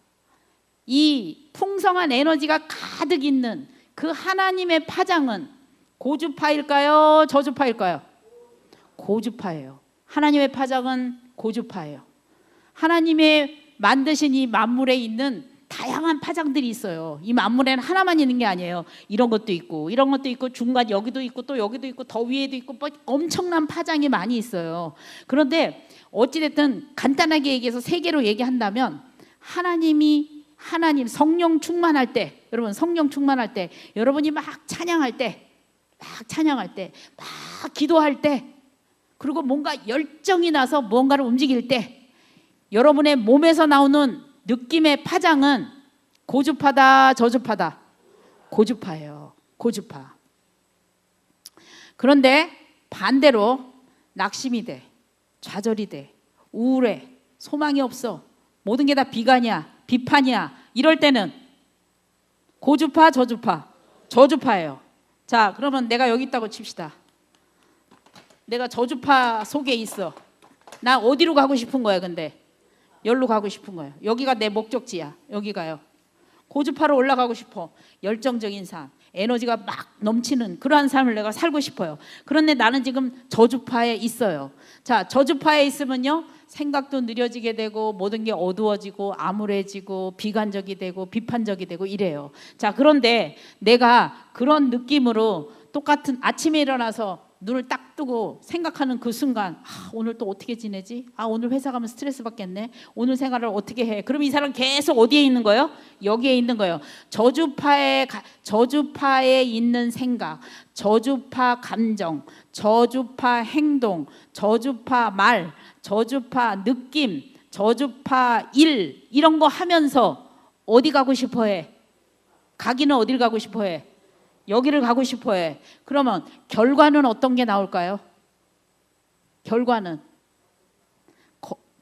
이 풍성한 에너지가 가득 있는 그 하나님의 파장은 고주파일까요, 저주파일까요? 고주파예요. 하나님의 파장은 고주파예요. 하나님의 만드신 이 만물에 있는 다양한 파장들이 있어요. 이 만물에는 하나만 있는 게 아니에요. 이런 것도 있고 이런 것도 있고 중간 여기도 있고 또 여기도 있고 더 위에도 있고 뭐 엄청난 파장이 많이 있어요. 그런데 어찌됐든 간단하게 얘기해서 세 개로 얘기한다면 하나님 성령 충만할 때, 여러분 성령 충만할 때, 여러분이 막 찬양할 때, 막 기도할 때, 그리고 뭔가 열정이 나서 뭔가를 움직일 때 여러분의 몸에서 나오는 느낌의 파장은 고주파다, 저주파다? 고주파예요. 고주파. 그런데 반대로 낙심이 돼, 좌절이 돼, 우울해, 소망이 없어, 모든 게 다 비관이야, 비판이야, 이럴 때는 고주파, 저주파? 저주파예요. 자, 그러면 내가 여기 있다고 칩시다. 내가 저주파 속에 있어. 나 어디로 가고 싶은 거야? 근데 여기로 가고 싶은 거예요. 여기가 내 목적지야. 여기가요. 고주파로 올라가고 싶어. 열정적인 삶, 에너지가 막 넘치는 그러한 삶을 내가 살고 싶어요. 그런데 나는 지금 저주파에 있어요. 자, 저주파에 있으면요, 생각도 느려지게 되고 모든 게 어두워지고 암울해지고 비관적이 되고 비판적이 되고 이래요. 자, 그런데 내가 그런 느낌으로 똑같은 아침에 일어나서 눈을 딱 뜨고 생각하는 그 순간, 오늘 또 어떻게 지내지? 오늘 회사 가면 스트레스 받겠네. 오늘 생활을 어떻게 해? 그럼 이 사람 계속 어디에 있는 거예요? 여기에 있는 거예요. 저주파에 있는 생각, 저주파 감정, 저주파 행동, 저주파 말, 저주파 느낌, 저주파 일, 이런 거 하면서 어디 가고 싶어 해? 가기는 어딜 가고 싶어 해? 여기를 가고 싶어 해. 그러면 결과는 어떤 게 나올까요? 결과는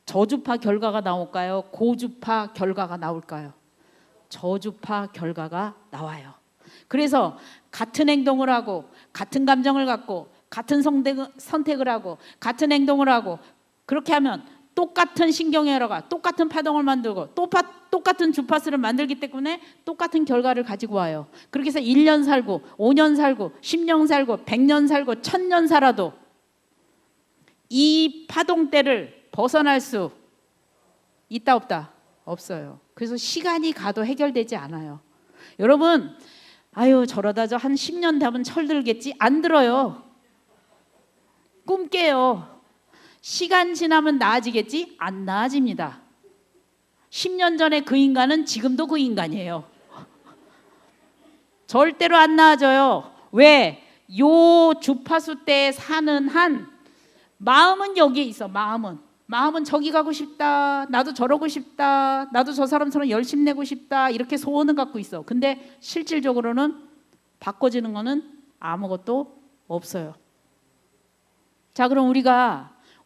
저주파 결과가 나올까요? 고주파 결과가 나올까요? 저주파 결과가 나와요. 그래서 같은 행동을 하고 같은 감정을 갖고 같은 선택을 하고 같은 행동을 하고 그렇게 하면 똑같은 신경회로가 똑같은 파동을 만들고 똑같은 주파수를 만들기 때문에 똑같은 결과를 가지고 와요. 그렇게 해서 1년 살고 5년 살고 10년 살고 100년 살고 1000년 살아도 이 파동대를 벗어날 수 있다 없다? 없어요. 그래서 시간이 가도 해결되지 않아요. 여러분, 저러다 저 한 10년 되면 철들겠지? 안 들어요. 꿈 깨요. 시간 지나면 나아지겠지? 안 나아집니다. 10년 전에 그 인간은 지금도 그 인간이에요. 절대로 안 나아져요. 왜? 요 주파수 때 사는 한 마음은 여기에 있어. 마음은 저기 가고 싶다, 나도 저러고 싶다, 나도 저 사람처럼 열심히 내고 싶다, 이렇게 소원을 갖고 있어. 근데 실질적으로는 바꿔지는 거는 아무것도 없어요. 자, 그럼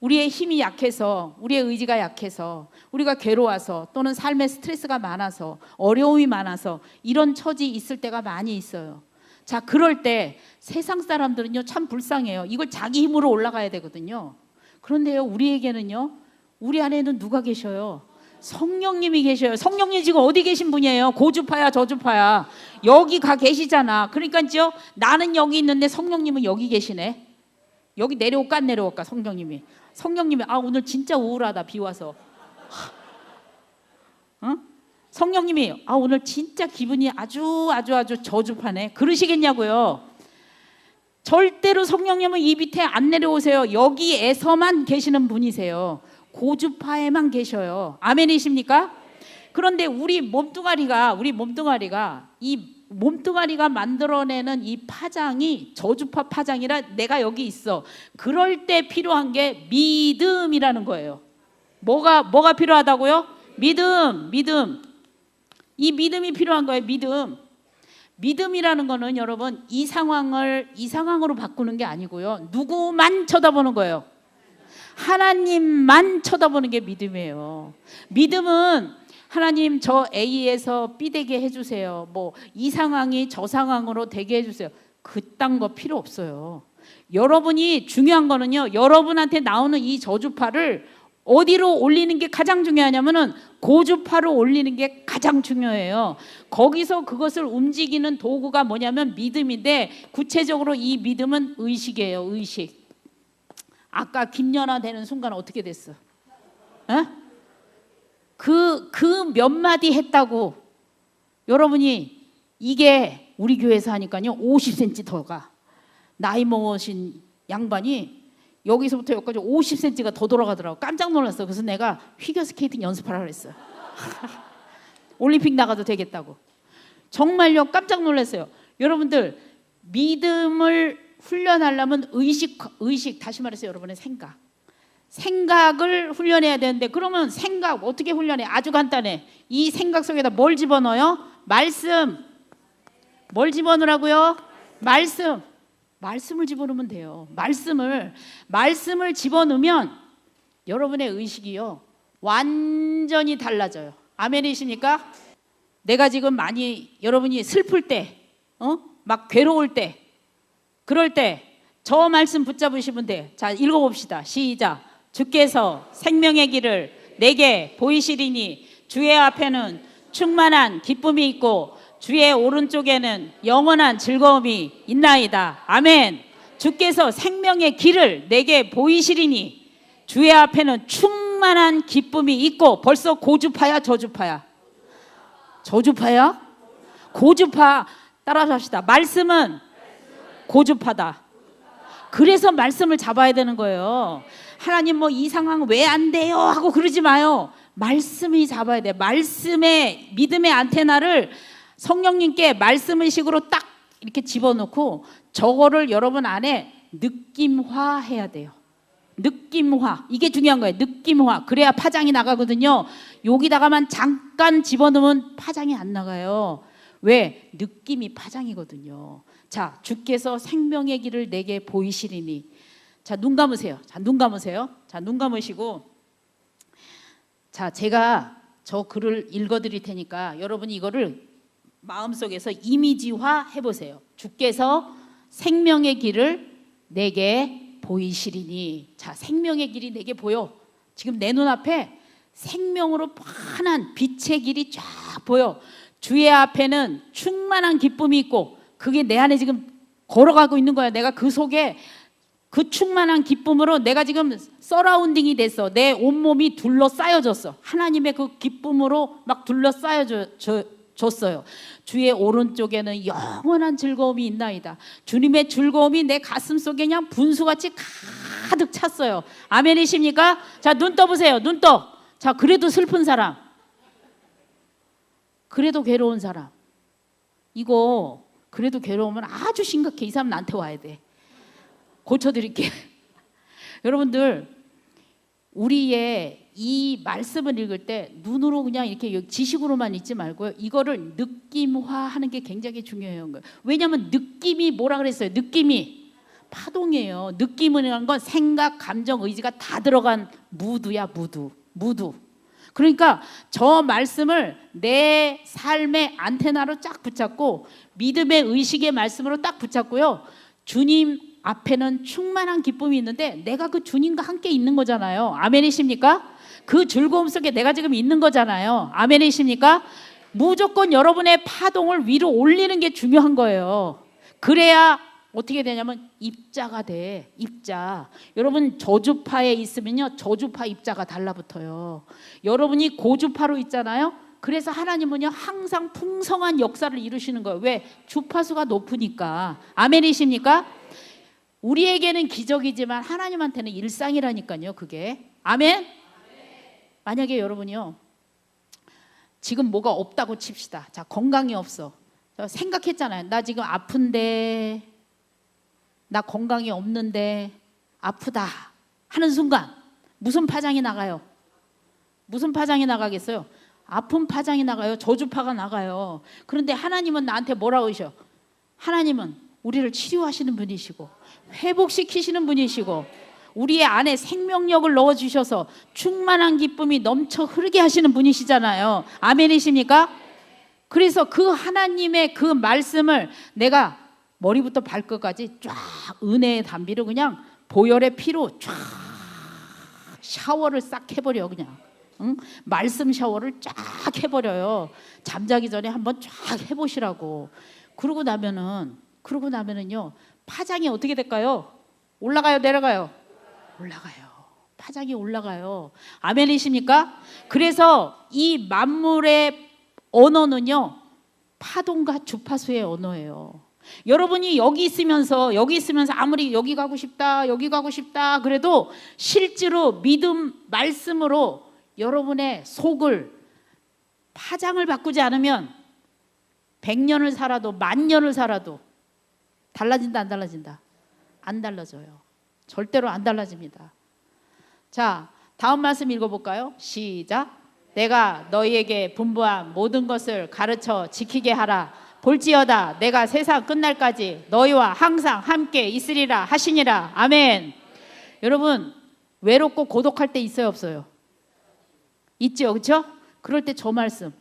우리의 힘이 약해서, 우리의 의지가 약해서, 우리가 괴로워서, 또는 삶의 스트레스가 많아서, 어려움이 많아서 이런 처지 있을 때가 많이 있어요. 자, 그럴 때 세상 사람들은요 참 불쌍해요. 이걸 자기 힘으로 올라가야 되거든요. 그런데요, 우리에게는요, 우리 안에는 누가 계셔요? 성령님이 계셔요. 성령님 지금 어디 계신 분이에요? 고주파야 저주파야? 여기 가 계시잖아. 그러니까요, 나는 여기 있는데 성령님은 여기 계시네. 여기 내려올까 안 내려올까? 성령님이 오늘 진짜 우울하다, 비 와서. 성령님이 오늘 진짜 기분이 아주 저주파네. 그러시겠냐고요. 절대로 성령님은 이 밑에 안 내려오세요. 여기에서만 계시는 분이세요. 고주파에만 계셔요. 아멘이십니까? 그런데 우리 몸뚱아리가 이 몸뚱아리가 만들어내는 이 파장이 저주파 파장이라 내가 여기 있어. 그럴 때 필요한 게 믿음이라는 거예요. 뭐가 필요하다고요? 믿음. 이 믿음이 필요한 거예요. 믿음이라는 거는 여러분 이 상황으로 바꾸는 게 아니고요. 누구만 쳐다보는 거예요. 하나님만 쳐다보는 게 믿음이에요. 믿음은 하나님 저 A에서 B 되게 해주세요. 뭐 이 상황이 저 상황으로 되게 해주세요. 그딴 거 필요 없어요. 여러분이 중요한 거는요. 여러분한테 나오는 이 저주파를 어디로 올리는 게 가장 중요하냐면은 고주파로 올리는 게 가장 중요해요. 거기서 그것을 움직이는 도구가 뭐냐면 믿음인데, 구체적으로 이 믿음은 의식이에요. 의식. 아까 김연아 되는 순간 어떻게 됐어? 그 몇 마디 했다고 여러분이 이게 우리 교회에서 하니까요 50cm 더 가. 나이 먹으신 양반이 여기서부터 여기까지 50cm가 더 돌아가더라고. 깜짝 놀랐어. 그래서 내가 피겨스케이팅 연습하라 그랬어요. 올림픽 나가도 되겠다고. 정말요, 깜짝 놀랐어요. 여러분들, 믿음을 훈련하려면 의식, 다시 말해서 여러분의 생각을 훈련해야 되는데, 그러면 생각 어떻게 훈련해? 아주 간단해. 이 생각 속에다 뭘 집어넣어요? 말씀. 뭘 집어넣으라고요? 말씀을 집어넣으면 돼요. 말씀을 집어넣으면 여러분의 의식이요 완전히 달라져요. 아멘이십니까? 내가 지금 많이 여러분이 슬플 때, 막 괴로울 때, 그럴 때 저 말씀 붙잡으시면 돼. 자, 읽어봅시다. 시작. 주께서 생명의 길을 내게 보이시리니 주의 앞에는 충만한 기쁨이 있고 주의 오른쪽에는 영원한 즐거움이 있나이다. 아멘. 주께서 생명의 길을 내게 보이시리니 주의 앞에는 충만한 기쁨이 있고. 벌써 고주파야 저주파야? 저주파야? 고주파. 따라서 합시다. 말씀은 고주파다. 그래서 말씀을 잡아야 되는 거예요. 하나님 뭐 이 상황 왜 안 돼요? 하고 그러지 마요. 말씀이 잡아야 돼. 말씀의 믿음의 안테나를 성령님께 말씀의식으로 딱 이렇게 집어넣고 저거를 여러분 안에 느낌화해야 돼요. 느낌화. 이게 중요한 거예요. 느낌화. 그래야 파장이 나가거든요. 여기다가만 잠깐 집어넣으면 파장이 안 나가요. 왜? 느낌이 파장이거든요. 자, 주께서 생명의 길을 내게 보이시리니. 자, 눈 감으세요. 자, 눈 감으시고. 자, 제가 저 글을 읽어드릴 테니까 여러분이 이거를 마음속에서 이미지화 해보세요. 주께서 생명의 길을 내게 보이시리니. 자, 생명의 길이 내게 보여. 지금 내 눈앞에 생명으로 환한 빛의 길이 쫙 보여. 주의 앞에는 충만한 기쁨이 있고, 그게 내 안에 지금 걸어가고 있는 거야. 내가 그 속에 그 충만한 기쁨으로 내가 지금 서라운딩이 됐어. 내 온몸이 둘러싸여졌어. 하나님의 그 기쁨으로 막 둘러싸여져 줬어요. 주의 오른쪽에는 영원한 즐거움이 있나이다. 주님의 즐거움이 내 가슴 속에 그냥 분수같이 가득 찼어요. 아멘이십니까? 자, 눈 떠보세요. 눈 떠. 자, 그래도 슬픈 사람, 그래도 괴로운 사람, 이거 그래도 괴로우면 아주 심각해. 이 사람 나한테 와야 돼. 고쳐드릴게. 여러분들, 우리의 이 말씀을 읽을 때 눈으로 그냥 이렇게 지식으로만 읽지 말고요, 이거를 느낌화하는 게 굉장히 중요해요. 왜냐하면 느낌이 뭐라 그랬어요? 느낌이 파동이에요. 느낌이라는 건 생각, 감정, 의지가 다 들어간 무드야. 무드. 그러니까 저 말씀을 내 삶의 안테나로 쫙 붙잡고 믿음의 의식의 말씀으로 딱 붙잡고요, 주님 앞에는 충만한 기쁨이 있는데 내가 그 주님과 함께 있는 거잖아요. 아멘이십니까? 그 즐거움 속에 내가 지금 있는 거잖아요. 아멘이십니까? 무조건 여러분의 파동을 위로 올리는 게 중요한 거예요. 그래야 어떻게 되냐면 입자가 돼. 입자. 여러분 저주파에 있으면요, 저주파 입자가 달라붙어요. 여러분이 고주파로 있잖아요. 그래서 하나님은요 항상 풍성한 역사를 이루시는 거예요. 왜? 주파수가 높으니까. 아멘이십니까? 우리에게는 기적이지만 하나님한테는 일상이라니까요, 그게. 아멘? 만약에 여러분이요, 지금 뭐가 없다고 칩시다. 자, 건강이 없어. 생각했잖아요. 나 지금 아픈데, 나 건강이 없는데, 아프다 하는 순간 무슨 파장이 나가요? 무슨 파장이 나가겠어요? 아픈 파장이 나가요. 저주파가 나가요. 그런데 하나님은 나한테 뭐라고 하셔? 하나님은 우리를 치료하시는 분이시고 회복시키시는 분이시고 우리의 안에 생명력을 넣어주셔서 충만한 기쁨이 넘쳐 흐르게 하시는 분이시잖아요. 아멘이십니까? 그래서 그 하나님의 그 말씀을 내가 머리부터 발끝까지 쫙 은혜의 단비로 그냥 보혈의 피로 쫙 샤워를 싹 해버려. 그냥 말씀 샤워를 쫙 해버려요. 잠자기 전에 한번 쫙 해보시라고. 그러고 나면은요 파장이 어떻게 될까요? 올라가요, 내려가요? 올라가요. 파장이 올라가요. 아멘이십니까? 그래서 이 만물의 언어는요 파동과 주파수의 언어예요. 여러분이 여기 있으면서 아무리 여기 가고 싶다 그래도 실제로 믿음 말씀으로 여러분의 속을 파장을 바꾸지 않으면 100년을 살아도 10,000년을 살아도 달라진다, 안 달라진다? 안 달라져요. 절대로 안 달라집니다. 자, 다음 말씀 읽어볼까요? 시작. 내가 너희에게 분부한 모든 것을 가르쳐 지키게 하라. 볼지어다 내가 세상 끝날까지 너희와 항상 함께 있으리라 하시니라. 아멘. 여러분, 외롭고 고독할 때 있어요, 없어요? 있죠, 그렇죠? 그럴 때 저 말씀,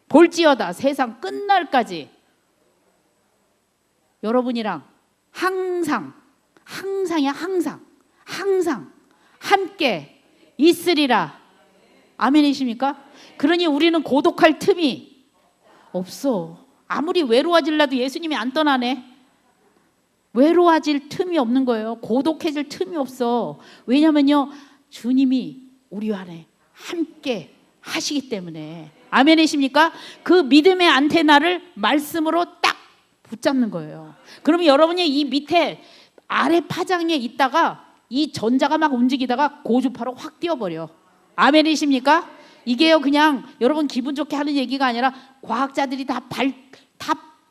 볼지어다 세상 끝날까지 여러분이랑 항상이야, 항상 함께 있으리라. 아멘이십니까? 그러니 우리는 고독할 틈이 없어. 아무리 외로워질라도 예수님이 안 떠나네. 외로워질 틈이 없는 거예요. 고독해질 틈이 없어. 왜냐면요, 주님이 우리 안에 함께 하시기 때문에. 아멘이십니까? 그 믿음의 안테나를 말씀으로 딱 붙잡는 거예요. 그러면 여러분이 이 밑에 아래 파장에 있다가 이 전자가 막 움직이다가 고주파로 확 뛰어버려. 아멘이십니까? 이게요 그냥 여러분 기분 좋게 하는 얘기가 아니라 과학자들이 다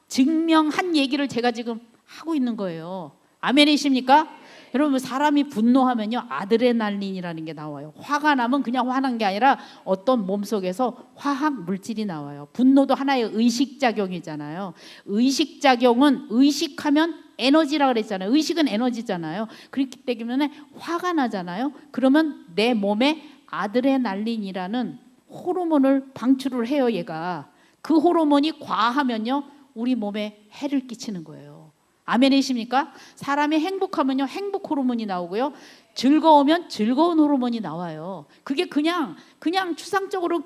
증명한 얘기를 제가 지금 하고 있는 거예요. 아멘이십니까? 여러분, 사람이 분노하면요 아드레날린이라는 게 나와요. 화가 나면 그냥 화난 게 아니라 어떤 몸속에서 화학 물질이 나와요. 분노도 하나의 의식작용이잖아요. 의식작용은 의식하면 에너지라 그랬잖아요. 의식은 에너지잖아요. 그렇기 때문에 화가 나잖아요. 그러면 내 몸에 아드레날린이라는 호르몬을 방출을 해요. 얘가 그 호르몬이 과하면요 우리 몸에 해를 끼치는 거예요. 아멘이십니까? 사람이 행복하면요 행복 호르몬이 나오고요, 즐거우면 즐거운 호르몬이 나와요. 그게 그냥 추상적으로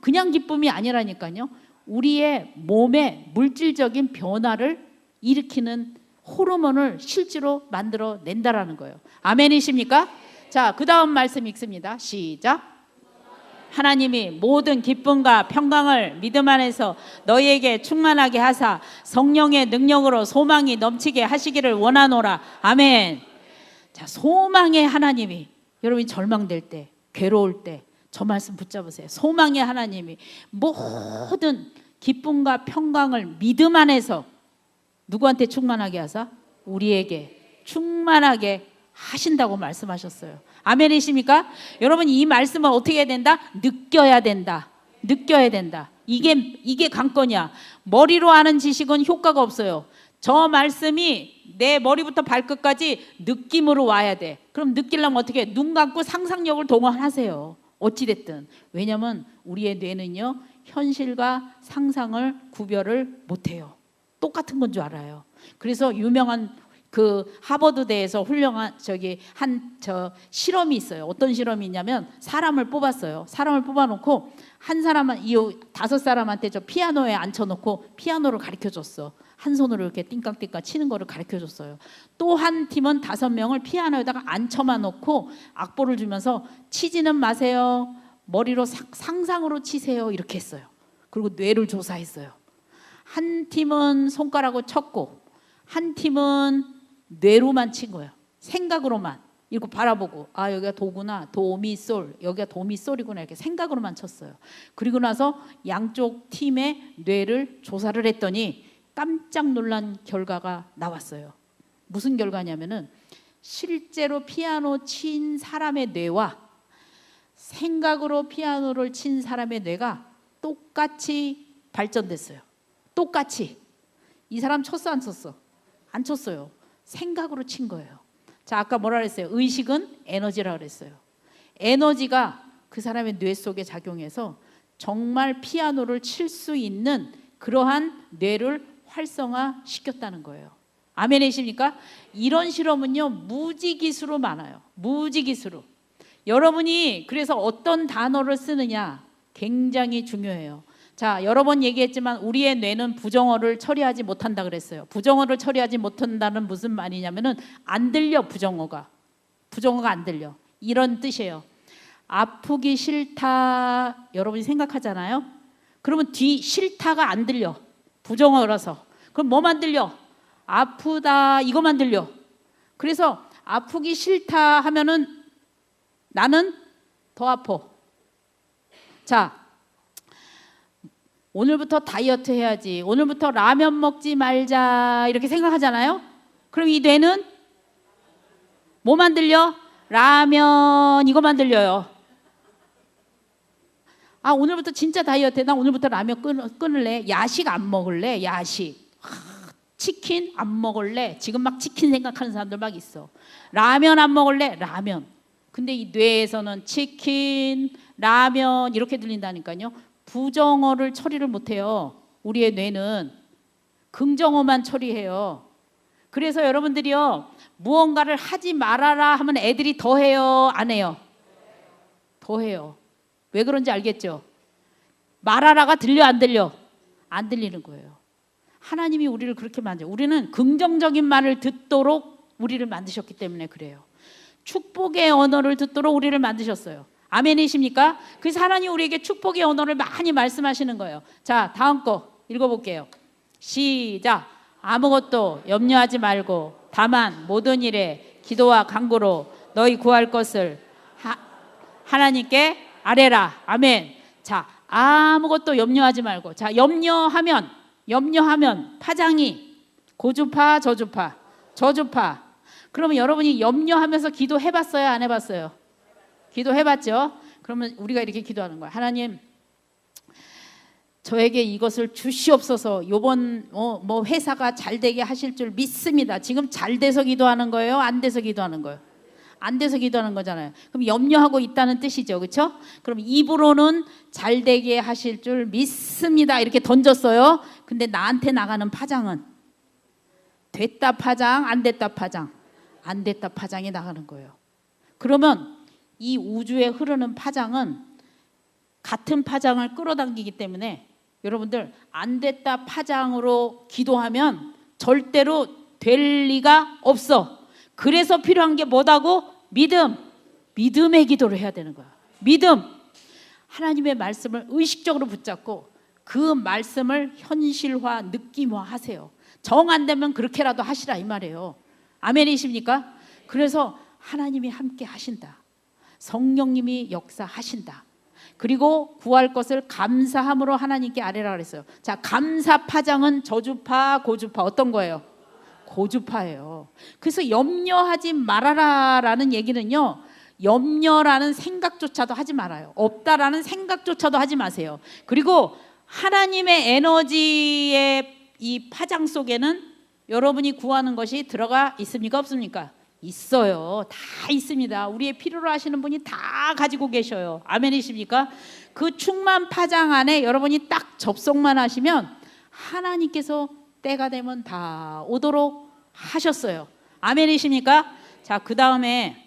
그냥 기쁨이 아니라니까요. 우리의 몸에 물질적인 변화를 일으키는 호르몬을 실제로 만들어 낸다라는 거예요. 아멘이십니까? 자, 그 다음 말씀 읽습니다. 시작. 하나님이 모든 기쁨과 평강을 믿음 안에서 너희에게 충만하게 하사 성령의 능력으로 소망이 넘치게 하시기를 원하노라. 아멘. 자, 소망의 하나님이, 여러분이 절망될 때, 괴로울 때 저 말씀 붙잡으세요. 소망의 하나님이 모든 기쁨과 평강을 믿음 안에서 누구한테 충만하게 하사? 우리에게 충만하게 하신다고 말씀하셨어요. 아멘이십니까? 여러분, 이 말씀은 어떻게 해야 된다? 느껴야 된다. 느껴야 된다. 이게 관건이야. 머리로 아는 지식은 효과가 없어요. 저 말씀이 내 머리부터 발끝까지 느낌으로 와야 돼. 그럼 느끼려면 어떻게 해? 눈 감고 상상력을 동원하세요. 어찌됐든. 왜냐면 우리의 뇌는요, 현실과 상상을 구별을 못해요. 똑같은 건 줄 알아요. 그래서 유명한 그 하버드대에서 훌륭한 실험이 있어요. 어떤 실험이 있냐면 사람을 뽑았어요. 사람을 뽑아놓고 한 사람은 이 5사람한테 저 피아노에 앉혀놓고 피아노를 가르쳐줬어. 한 손으로 이렇게 띵깍띵깍 치는 거를 가르쳐줬어요. 또 한 팀은 5명을 피아노에다가 앉혀만 놓고 악보를 주면서 치지는 마세요. 머리로 상상으로 치세요. 이렇게 했어요. 그리고 뇌를 조사했어요. 한 팀은 손가락으로 쳤고 한 팀은 뇌로만 친 거예요. 생각으로만. 이거 바라보고 아, 여기가 도구나, 도미솔, 여기가 도미솔이구나, 이렇게 생각으로만 쳤어요. 그리고 나서 양쪽 팀의 뇌를 조사를 했더니 깜짝 놀란 결과가 나왔어요. 무슨 결과냐면은 실제로 피아노 친 사람의 뇌와 생각으로 피아노를 친 사람의 뇌가 똑같이 발전됐어요. 똑같이. 이 사람 쳤어, 안 쳤어? 안 쳤어요. 생각으로 친 거예요. 자, 아까 뭐라 그랬어요? 의식은 에너지라 그랬어요. 에너지가 그 사람의 뇌 속에 작용해서 정말 피아노를 칠 수 있는 그러한 뇌를 활성화시켰다는 거예요. 아멘이십니까? 이런 실험은요, 무지기수로 많아요. 무지기수로. 여러분이 그래서 어떤 단어를 쓰느냐 굉장히 중요해요. 자, 여러 번 얘기했지만 우리의 뇌는 부정어를 처리하지 못한다 그랬어요. 부정어를 처리하지 못한다는 무슨 말이냐면은 안 들려. 부정어가 안 들려. 이런 뜻이에요. 아프기 싫다 여러분이 생각하잖아요. 그러면 뒤 싫다가 안 들려. 부정어라서. 그럼 뭐만 들려? 아프다 이거만 들려. 그래서 아프기 싫다 하면은 나는 더 아파. 자, 오늘부터 다이어트 해야지, 오늘부터 라면 먹지 말자 이렇게 생각하잖아요. 그럼 이 뇌는 뭐만 들려? 라면 이거만 들려요. 아, 오늘부터 진짜 다이어트 해. 나 오늘부터 라면 끊을래. 야식 안 먹을래. 야식. 치킨 안 먹을래. 지금 막 치킨 생각하는 사람들 막 있어. 라면 안 먹을래. 라면. 근데 이 뇌에서는 치킨, 라면 이렇게 들린다니까요. 부정어를 처리를 못해요. 우리의 뇌는 긍정어만 처리해요. 그래서 여러분들이요, 무언가를 하지 말아라 하면 애들이 더 해요, 안 해요? 더 해요. 왜 그런지 알겠죠? 말하라가 들려, 안 들려? 안 들리는 거예요. 하나님이 우리를 그렇게 만들어요. 우리는 긍정적인 말을 듣도록 우리를 만드셨기 때문에 그래요. 축복의 언어를 듣도록 우리를 만드셨어요. 아멘이십니까? 그래서 하나님 우리에게 축복의 언어를 많이 말씀하시는 거예요. 자, 다음 거 읽어볼게요. 시작. 아무것도 염려하지 말고 다만 모든 일에 기도와 간구로 너희 구할 것을 하나님께 아뢰라. 아멘. 자, 아무것도 염려하지 말고. 자, 염려하면 파장이 고주파, 저주파. 그러면 여러분이 염려하면서 기도해봤어요, 안 해봤어요? 기도해봤죠? 그러면 우리가 이렇게 기도하는 거야. 하나님, 저에게 이것을 주시옵소서. 요번 회사가 잘 되게 하실 줄 믿습니다. 지금 잘 돼서 기도하는 거예요? 안 돼서 기도하는 거예요? 안 돼서 기도하는 거잖아요. 그럼 염려하고 있다는 뜻이죠. 그렇죠? 그럼 입으로는 잘 되게 하실 줄 믿습니다. 이렇게 던졌어요. 근데 나한테 나가는 파장은 됐다 파장, 안 됐다 파장. 안 됐다 파장이 나가는 거예요. 그러면 이 우주에 흐르는 파장은 같은 파장을 끌어당기기 때문에 여러분들 안 됐다 파장으로 기도하면 절대로 될 리가 없어. 그래서 필요한 게 뭐다고? 믿음의 기도를 해야 되는 거야. 믿음. 하나님의 말씀을 의식적으로 붙잡고 그 말씀을 현실화, 느낌화 하세요. 정 안 되면 그렇게라도 하시라 이 말이에요. 아멘이십니까? 그래서 하나님이 함께 하신다. 성령님이 역사하신다. 그리고 구할 것을 감사함으로 하나님께 아뢰라 그랬어요. 자, 감사 파장은 저주파, 고주파 어떤 거예요? 고주파예요. 그래서 염려하지 말아라라는 얘기는요, 염려라는 생각조차도 하지 말아요. 없다라는 생각조차도 하지 마세요. 그리고 하나님의 에너지의 이 파장 속에는 여러분이 구하는 것이 들어가 있습니까? 없습니까? 있어요. 다 있습니다. 우리의 필요로 하시는 분이 다 가지고 계셔요. 아멘이십니까? 그 충만 파장 안에 여러분이 딱 접속만 하시면 하나님께서 때가 되면 다 오도록 하셨어요. 아멘이십니까? 자, 그 다음에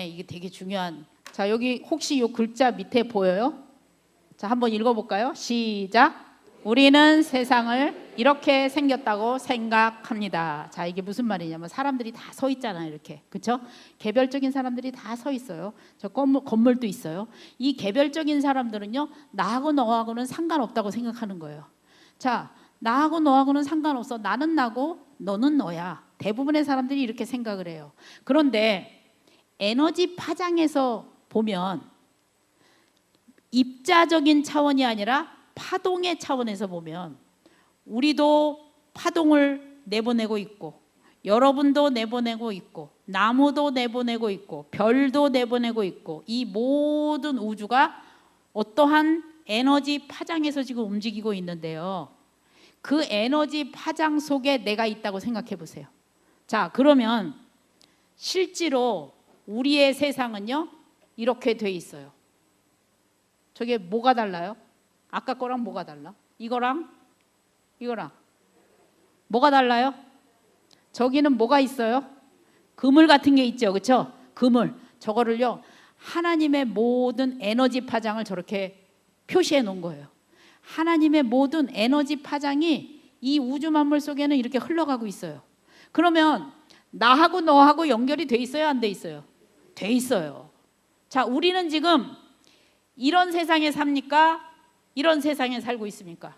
이게 되게 중요한, 자, 여기 혹시 이 글자 밑에 보여요? 자, 한번 읽어볼까요? 시작. 우리는 세상을 이렇게 생겼다고 생각합니다. 자, 이게 무슨 말이냐면 사람들이 다 서 있잖아요. 이렇게. 그렇죠? 개별적인 사람들이 다 서 있어요. 저 건물도 있어요. 이 개별적인 사람들은요, 나하고 너하고는 상관없다고 생각하는 거예요. 자, 나하고 너하고는 상관없어. 나는 나고 너는 너야. 대부분의 사람들이 이렇게 생각을 해요. 그런데 에너지 파장에서 보면 입자적인 차원이 아니라 파동의 차원에서 보면 우리도 파동을 내보내고 있고, 여러분도 내보내고 있고, 나무도 내보내고 있고, 별도 내보내고 있고, 이 모든 우주가 어떠한 에너지 파장에서 지금 움직이고 있는데요, 그 에너지 파장 속에 내가 있다고 생각해 보세요. 자, 그러면 실제로 우리의 세상은요, 이렇게 돼 있어요. 저게 뭐가 달라요? 아까 거랑 뭐가 달라? 이거랑 뭐가 달라요? 저기는 뭐가 있어요? 그물 같은 게 있죠. 그렇죠? 그물. 저거를요, 하나님의 모든 에너지 파장을 저렇게 표시해 놓은 거예요. 하나님의 모든 에너지 파장이 이 우주 만물 속에는 이렇게 흘러가고 있어요. 그러면 나하고 너하고 연결이 돼 있어요? 안 돼 있어요? 돼 있어요. 자, 우리는 지금 이런 세상에 삽니까? 이런 세상에 살고 있습니까?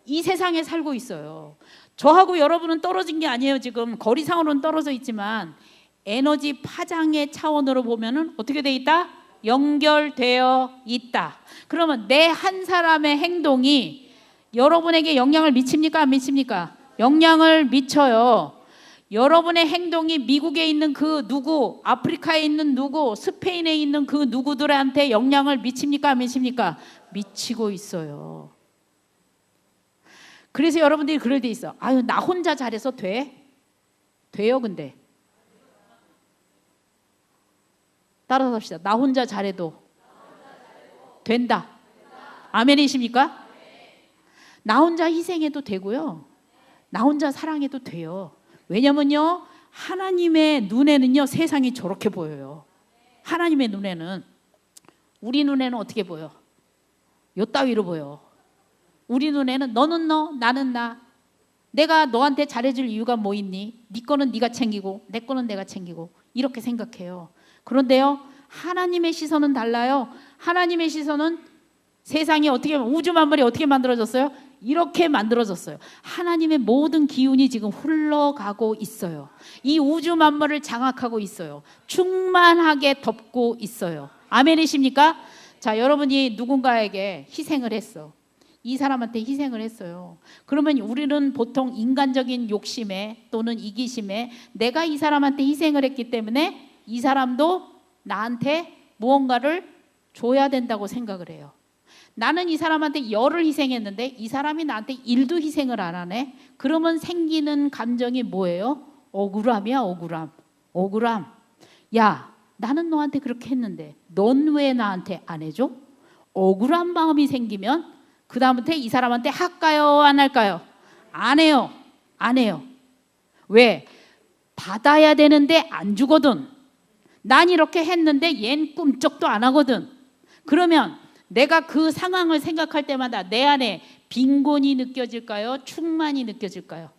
이 세상에 살고 있어요. 저하고 여러분은 떨어진 게 아니에요. 지금 거리상으로는 떨어져 있지만 에너지 파장의 차원으로 보면은 어떻게 돼 있다? 연결되어 있다. 그러면 내 한 사람의 행동이 여러분에게 영향을 미칩니까? 안 미칩니까? 영향을 미쳐요. 여러분의 행동이 미국에 있는 그 누구, 아프리카에 있는 누구, 스페인에 있는 그 누구들한테 영향을 미칩니까? 안 미칩니까? 미치고 있어요. 그래서 여러분들이 그럴 때 있어. 아유, 나 혼자 잘해서 돼? 돼요, 근데. 따라서 합시다. 나 혼자 잘해도 된다. 아멘이십니까? 나 혼자 희생해도 되고요. 나 혼자 사랑해도 돼요. 왜냐면요, 하나님의 눈에는요, 세상이 저렇게 보여요. 하나님의 눈에는. 우리 눈에는 어떻게 보여? 요 따위로 보여. 우리 눈에는 너는 너, 나는 나. 내가 너한테 잘해줄 이유가 뭐 있니? 네 거는 네가 챙기고 내 거는 내가 챙기고 이렇게 생각해요. 그런데요, 하나님의 시선은 달라요. 하나님의 시선은 세상이 어떻게, 우주 만물이 어떻게 만들어졌어요? 이렇게 만들어졌어요. 하나님의 모든 기운이 지금 흘러가고 있어요. 이 우주 만물을 장악하고 있어요. 충만하게 덮고 있어요. 아멘이십니까? 자, 여러분이 누군가에게 희생을 했어. 이 사람한테 희생을 했어요. 그러면 우리는 보통 인간적인 욕심에 또는 이기심에 내가 이 사람한테 희생을 했기 때문에 이 사람도 나한테 무언가를 줘야 된다고 생각을 해요. 나는 이 사람한테 열을 희생했는데 이 사람이 나한테 일도 희생을 안 하네. 그러면 생기는 감정이 뭐예요? 억울함이야, 억울함. 억울함. 야, 나는 너한테 그렇게 했는데 넌 왜 나한테 안 해줘? 억울한 마음이 생기면 그 다음부터 이 사람한테 할까요? 안 할까요? 안 해요. 안 해요. 왜? 받아야 되는데 안 주거든. 난 이렇게 했는데 얜 꿈쩍도 안 하거든. 그러면 내가 그 상황을 생각할 때마다 내 안에 빈곤이 느껴질까요? 충만이 느껴질까요?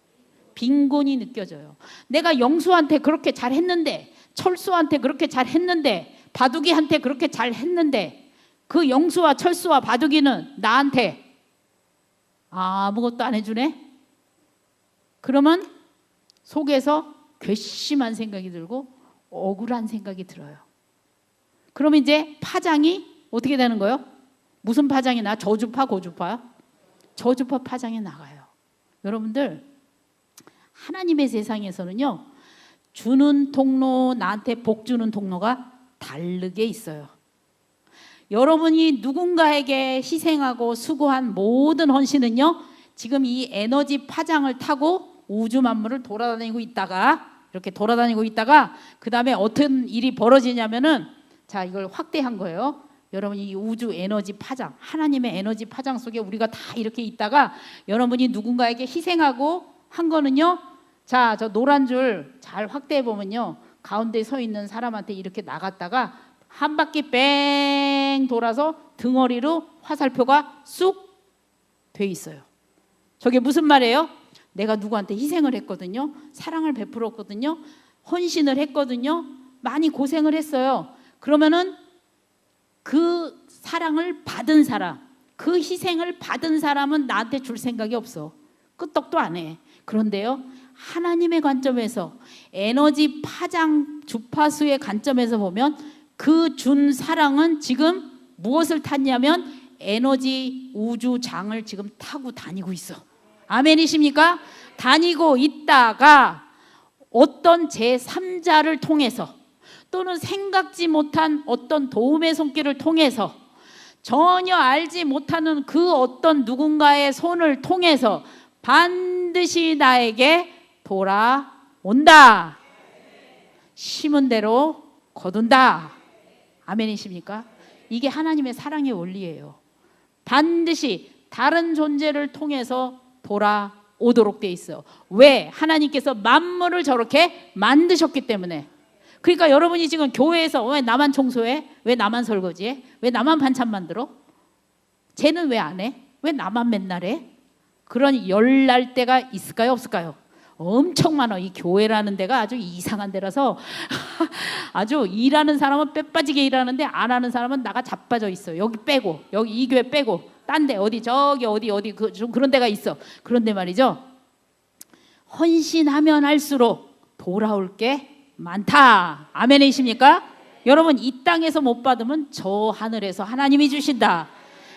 빈곤이 느껴져요. 내가 영수한테 그렇게 잘했는데, 철수한테 그렇게 잘했는데, 바둑이한테 그렇게 잘했는데 그 영수와 철수와 바둑이는 나한테 아무것도 안 해주네? 그러면 속에서 괘씸한 생각이 들고 억울한 생각이 들어요. 그러면 이제 파장이 어떻게 되는 거예요? 무슨 파장이 나? 저주파, 고주파요? 저주파 파장이 나가요. 여러분들, 하나님의 세상에서는요, 주는 통로, 나한테 복 주는 통로가 다르게 있어요. 여러분이 누군가에게 희생하고 수고한 모든 헌신은요, 지금 이 에너지 파장을 타고 우주 만물을 돌아다니고 있다가, 이렇게 돌아다니고 있다가 그 다음에 어떤 일이 벌어지냐면은, 자, 이걸 확대한 거예요. 여러분이 이 우주 에너지 파장, 하나님의 에너지 파장 속에 우리가 다 이렇게 있다가 여러분이 누군가에게 희생하고 한 거는요, 자, 저 노란 줄 잘 확대해 보면요, 가운데 서 있는 사람한테 이렇게 나갔다가 한 바퀴 뺑 돌아서 등어리로 화살표가 쑥 돼 있어요. 저게 무슨 말이에요? 내가 누구한테 희생을 했거든요, 사랑을 베풀었거든요, 헌신을 했거든요, 많이 고생을 했어요. 그러면은 그 사랑을 받은 사람, 그 희생을 받은 사람은 나한테 줄 생각이 없어. 끄떡도 안 해. 그런데요, 하나님의 관점에서, 에너지 파장 주파수의 관점에서 보면 그 준 사랑은 지금 무엇을 탔냐면 에너지 우주장을 지금 타고 다니고 있어. 아멘이십니까? 다니고 있다가 어떤 제3자를 통해서 또는 생각지 못한 어떤 도움의 손길을 통해서 전혀 알지 못하는 그 어떤 누군가의 손을 통해서 반드시 나에게 돌아온다. 심은 대로 거둔다. 아멘이십니까? 이게 하나님의 사랑의 원리예요. 반드시 다른 존재를 통해서 돌아오도록 돼 있어요. 왜? 하나님께서 만물을 저렇게 만드셨기 때문에. 그러니까 여러분이 지금 교회에서 왜 나만 청소해? 왜 나만 설거지해? 왜 나만 반찬 만들어? 쟤는 왜 안 해? 왜 나만 맨날 해? 그런 열날 때가 있을까요? 없을까요? 엄청 많아. 이 교회라는 데가 아주 이상한 데라서 아주 일하는 사람은 빼빠지게 일하는데 안 하는 사람은 나가 자빠져 있어요. 여기 빼고, 여기 이 교회 빼고, 딴 데 어디 저기 어디 좀 그런 데가 있어. 그런데 말이죠, 헌신하면 할수록 돌아올 게 많다. 아멘이십니까? 여러분, 이 땅에서 못 받으면 저 하늘에서 하나님이 주신다.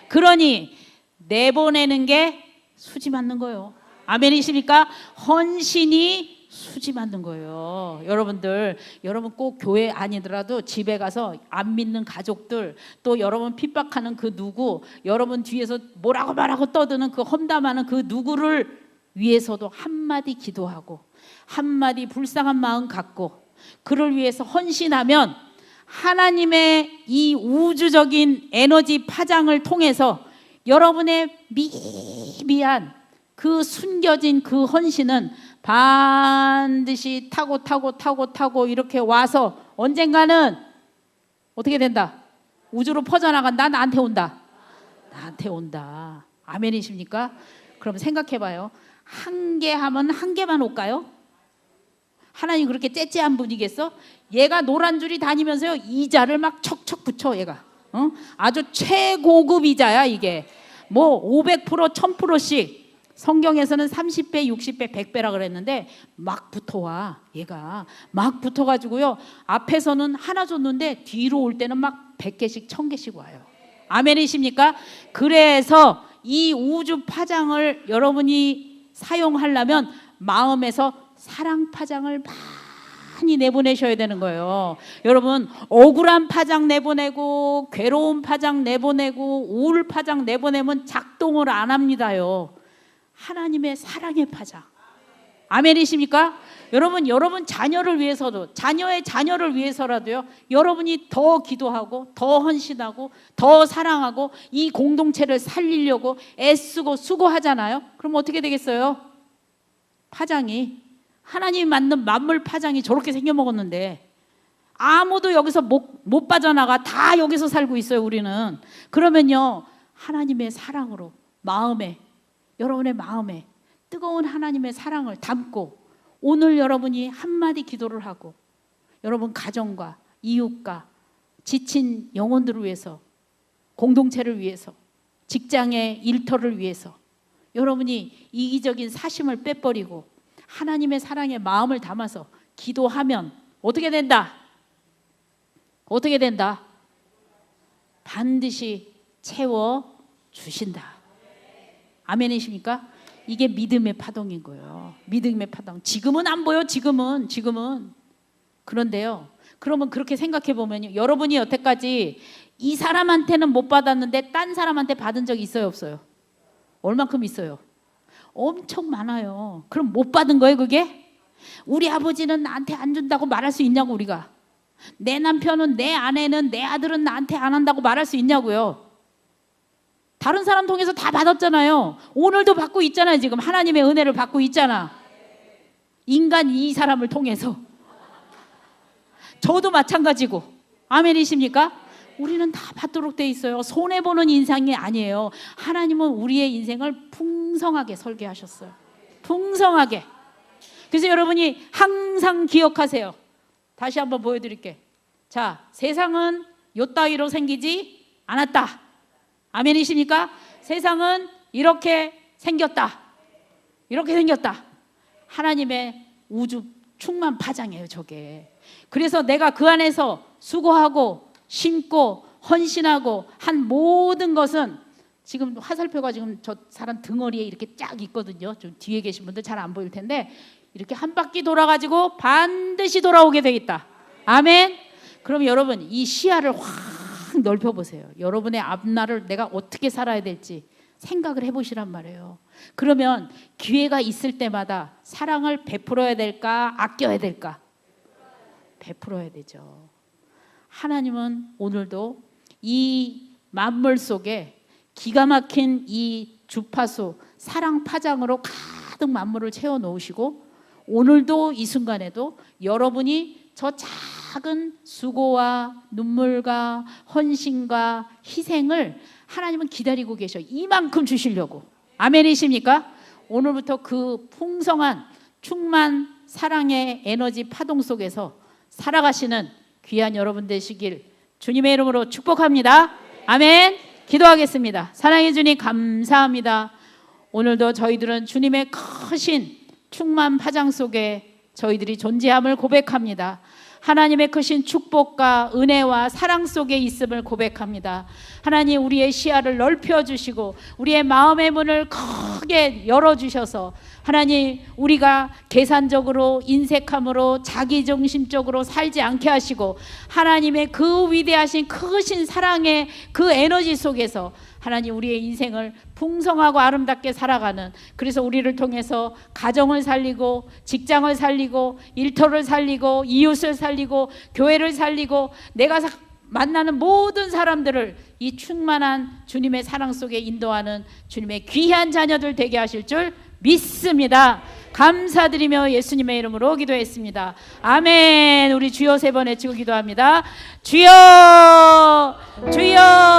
그러니 내보내는 게 수지 맞는 거예요. 아멘이십니까? 헌신이 수지 맞는 거예요. 여러분들, 여러분 꼭 교회 아니더라도 집에 가서 안 믿는 가족들, 또 여러분 핍박하는 그 누구, 여러분 뒤에서 뭐라고 말하고 떠드는 그 험담하는 그 누구를 위해서도 한마디 기도하고 한마디 불쌍한 마음 갖고 그를 위해서 헌신하면 하나님의 이 우주적인 에너지 파장을 통해서 여러분의 미미한 그 숨겨진 그 헌신은 반드시 타고 이렇게 와서 언젠가는 어떻게 된다? 우주로 퍼져나간다. 나한테 온다. 나한테 온다. 아멘이십니까? 그럼 생각해봐요. 한 개 하면 한 개만 올까요? 하나님 그렇게 째째한 분이겠어? 얘가 노란 줄이 다니면서요, 이자를 막 척척 붙여. 얘가 아주 최고급 이자야 이게. 뭐 500%, 1000%씩 성경에서는 30배, 60배, 100배라 그랬는데 막 붙어와. 얘가 막 붙어가지고요, 앞에서는 하나 줬는데 뒤로 올 때는 막 100개씩 1000개씩 와요. 아멘이십니까? 그래서 이 우주 파장을 여러분이 사용하려면 마음에서 사랑 파장을 많이 내보내셔야 되는 거예요. 여러분, 억울한 파장 내보내고 괴로운 파장 내보내고 우울 파장 내보내면 작동을 안 합니다요. 하나님의 사랑의 파장. 아멘이십니까? 여러분 자녀를 위해서도, 자녀의 자녀를 위해서라도요, 여러분이 더 기도하고 더 헌신하고 더 사랑하고 이 공동체를 살리려고 애쓰고 수고하잖아요. 그럼 어떻게 되겠어요? 파장이, 하나님이 만든 만물 파장이 저렇게 생겨먹었는데 아무도 여기서 못 빠져나가. 다 여기서 살고 있어요 우리는. 그러면요, 하나님의 사랑으로 마음에, 여러분의 마음에 뜨거운 하나님의 사랑을 담고 오늘 여러분이 한마디 기도를 하고 여러분 가정과 이웃과 지친 영혼들을 위해서 공동체를 위해서, 직장의 일터를 위해서 여러분이 이기적인 사심을 빼버리고 하나님의 사랑의 마음을 담아서 기도하면 어떻게 된다? 어떻게 된다? 반드시 채워 주신다. 아멘이십니까? 이게 믿음의 파동인 거예요. 믿음의 파동. 지금은 안 보여. 지금은. 그런데요. 그러면 그렇게 생각해 보면요. 여러분이 여태까지 이 사람한테는 못 받았는데 딴 사람한테 받은 적 있어요, 없어요? 얼만큼 있어요? 엄청 많아요. 그럼 못 받은 거예요, 그게? 우리 아버지는 나한테 안 준다고 말할 수 있냐고, 우리가. 내 남편은, 내 아내는, 내 아들은 나한테 안 한다고 말할 수 있냐고요. 다른 사람 통해서 다 받았잖아요. 오늘도 받고 있잖아요. 지금 하나님의 은혜를 받고 있잖아. 인간 이 사람을 통해서. 저도 마찬가지고. 아멘이십니까? 우리는 다 받도록 돼 있어요. 손해보는 인생이 아니에요. 하나님은 우리의 인생을 풍성하게 설계하셨어요. 풍성하게. 그래서 여러분이 항상 기억하세요. 다시 한번 보여드릴게. 자, 세상은 요 따위로 생기지 않았다. 아멘이십니까? 세상은 이렇게 생겼다. 이렇게 생겼다. 하나님의 우주 충만 파장이에요, 저게. 그래서 내가 그 안에서 수고하고 심고 헌신하고 한 모든 것은 지금 화살표가 지금 저 사람 등허리에 이렇게 쫙 있거든요. 좀 뒤에 계신 분들 잘 안 보일 텐데 이렇게 한 바퀴 돌아가지고 반드시 돌아오게 되겠다. 아멘. 그럼 여러분 이 시야를 확 넓혀보세요. 여러분의 앞날을 내가 어떻게 살아야 될지 생각을 해보시란 말이에요. 그러면 기회가 있을 때마다 사랑을 베풀어야 될까, 아껴야 될까? 베풀어야 되죠. 하나님은 오늘도 이 만물 속에 기가 막힌 이 주파수 사랑 파장으로 가득 만물을 채워 놓으시고 오늘도 이 순간에도 여러분이 저 작은 수고와 눈물과 헌신과 희생을 하나님은 기다리고 계셔. 이만큼 주시려고. 아멘이십니까? 오늘부터 그 풍성한 충만 사랑의 에너지 파동 속에서 살아가시는 귀한 여러분 되시길 주님의 이름으로 축복합니다. 아멘. 기도하겠습니다. 사랑해 주님 감사합니다. 오늘도 저희들은 주님의 크신 충만 파장 속에 저희들이 존재함을 고백합니다. 하나님의 크신 축복과 은혜와 사랑 속에 있음을 고백합니다. 하나님 우리의 시야를 넓혀주시고 우리의 마음의 문을 크게 열어주셔서 하나님 우리가 계산적으로 인색함으로 자기중심적으로 살지 않게 하시고 하나님의 그 위대하신 크신 사랑의 그 에너지 속에서 하나님 우리의 인생을 풍성하고 아름답게 살아가는 그래서 우리를 통해서 가정을 살리고 직장을 살리고 일터를 살리고 이웃을 살리고 교회를 살리고 내가 만나는 모든 사람들을 이 충만한 주님의 사랑 속에 인도하는 주님의 귀한 자녀들 되게 하실 줄 믿습니다. 감사드리며 예수님의 이름으로 기도했습니다. 아멘. 우리 주여 세 번 외치고 기도합니다. 주여 주여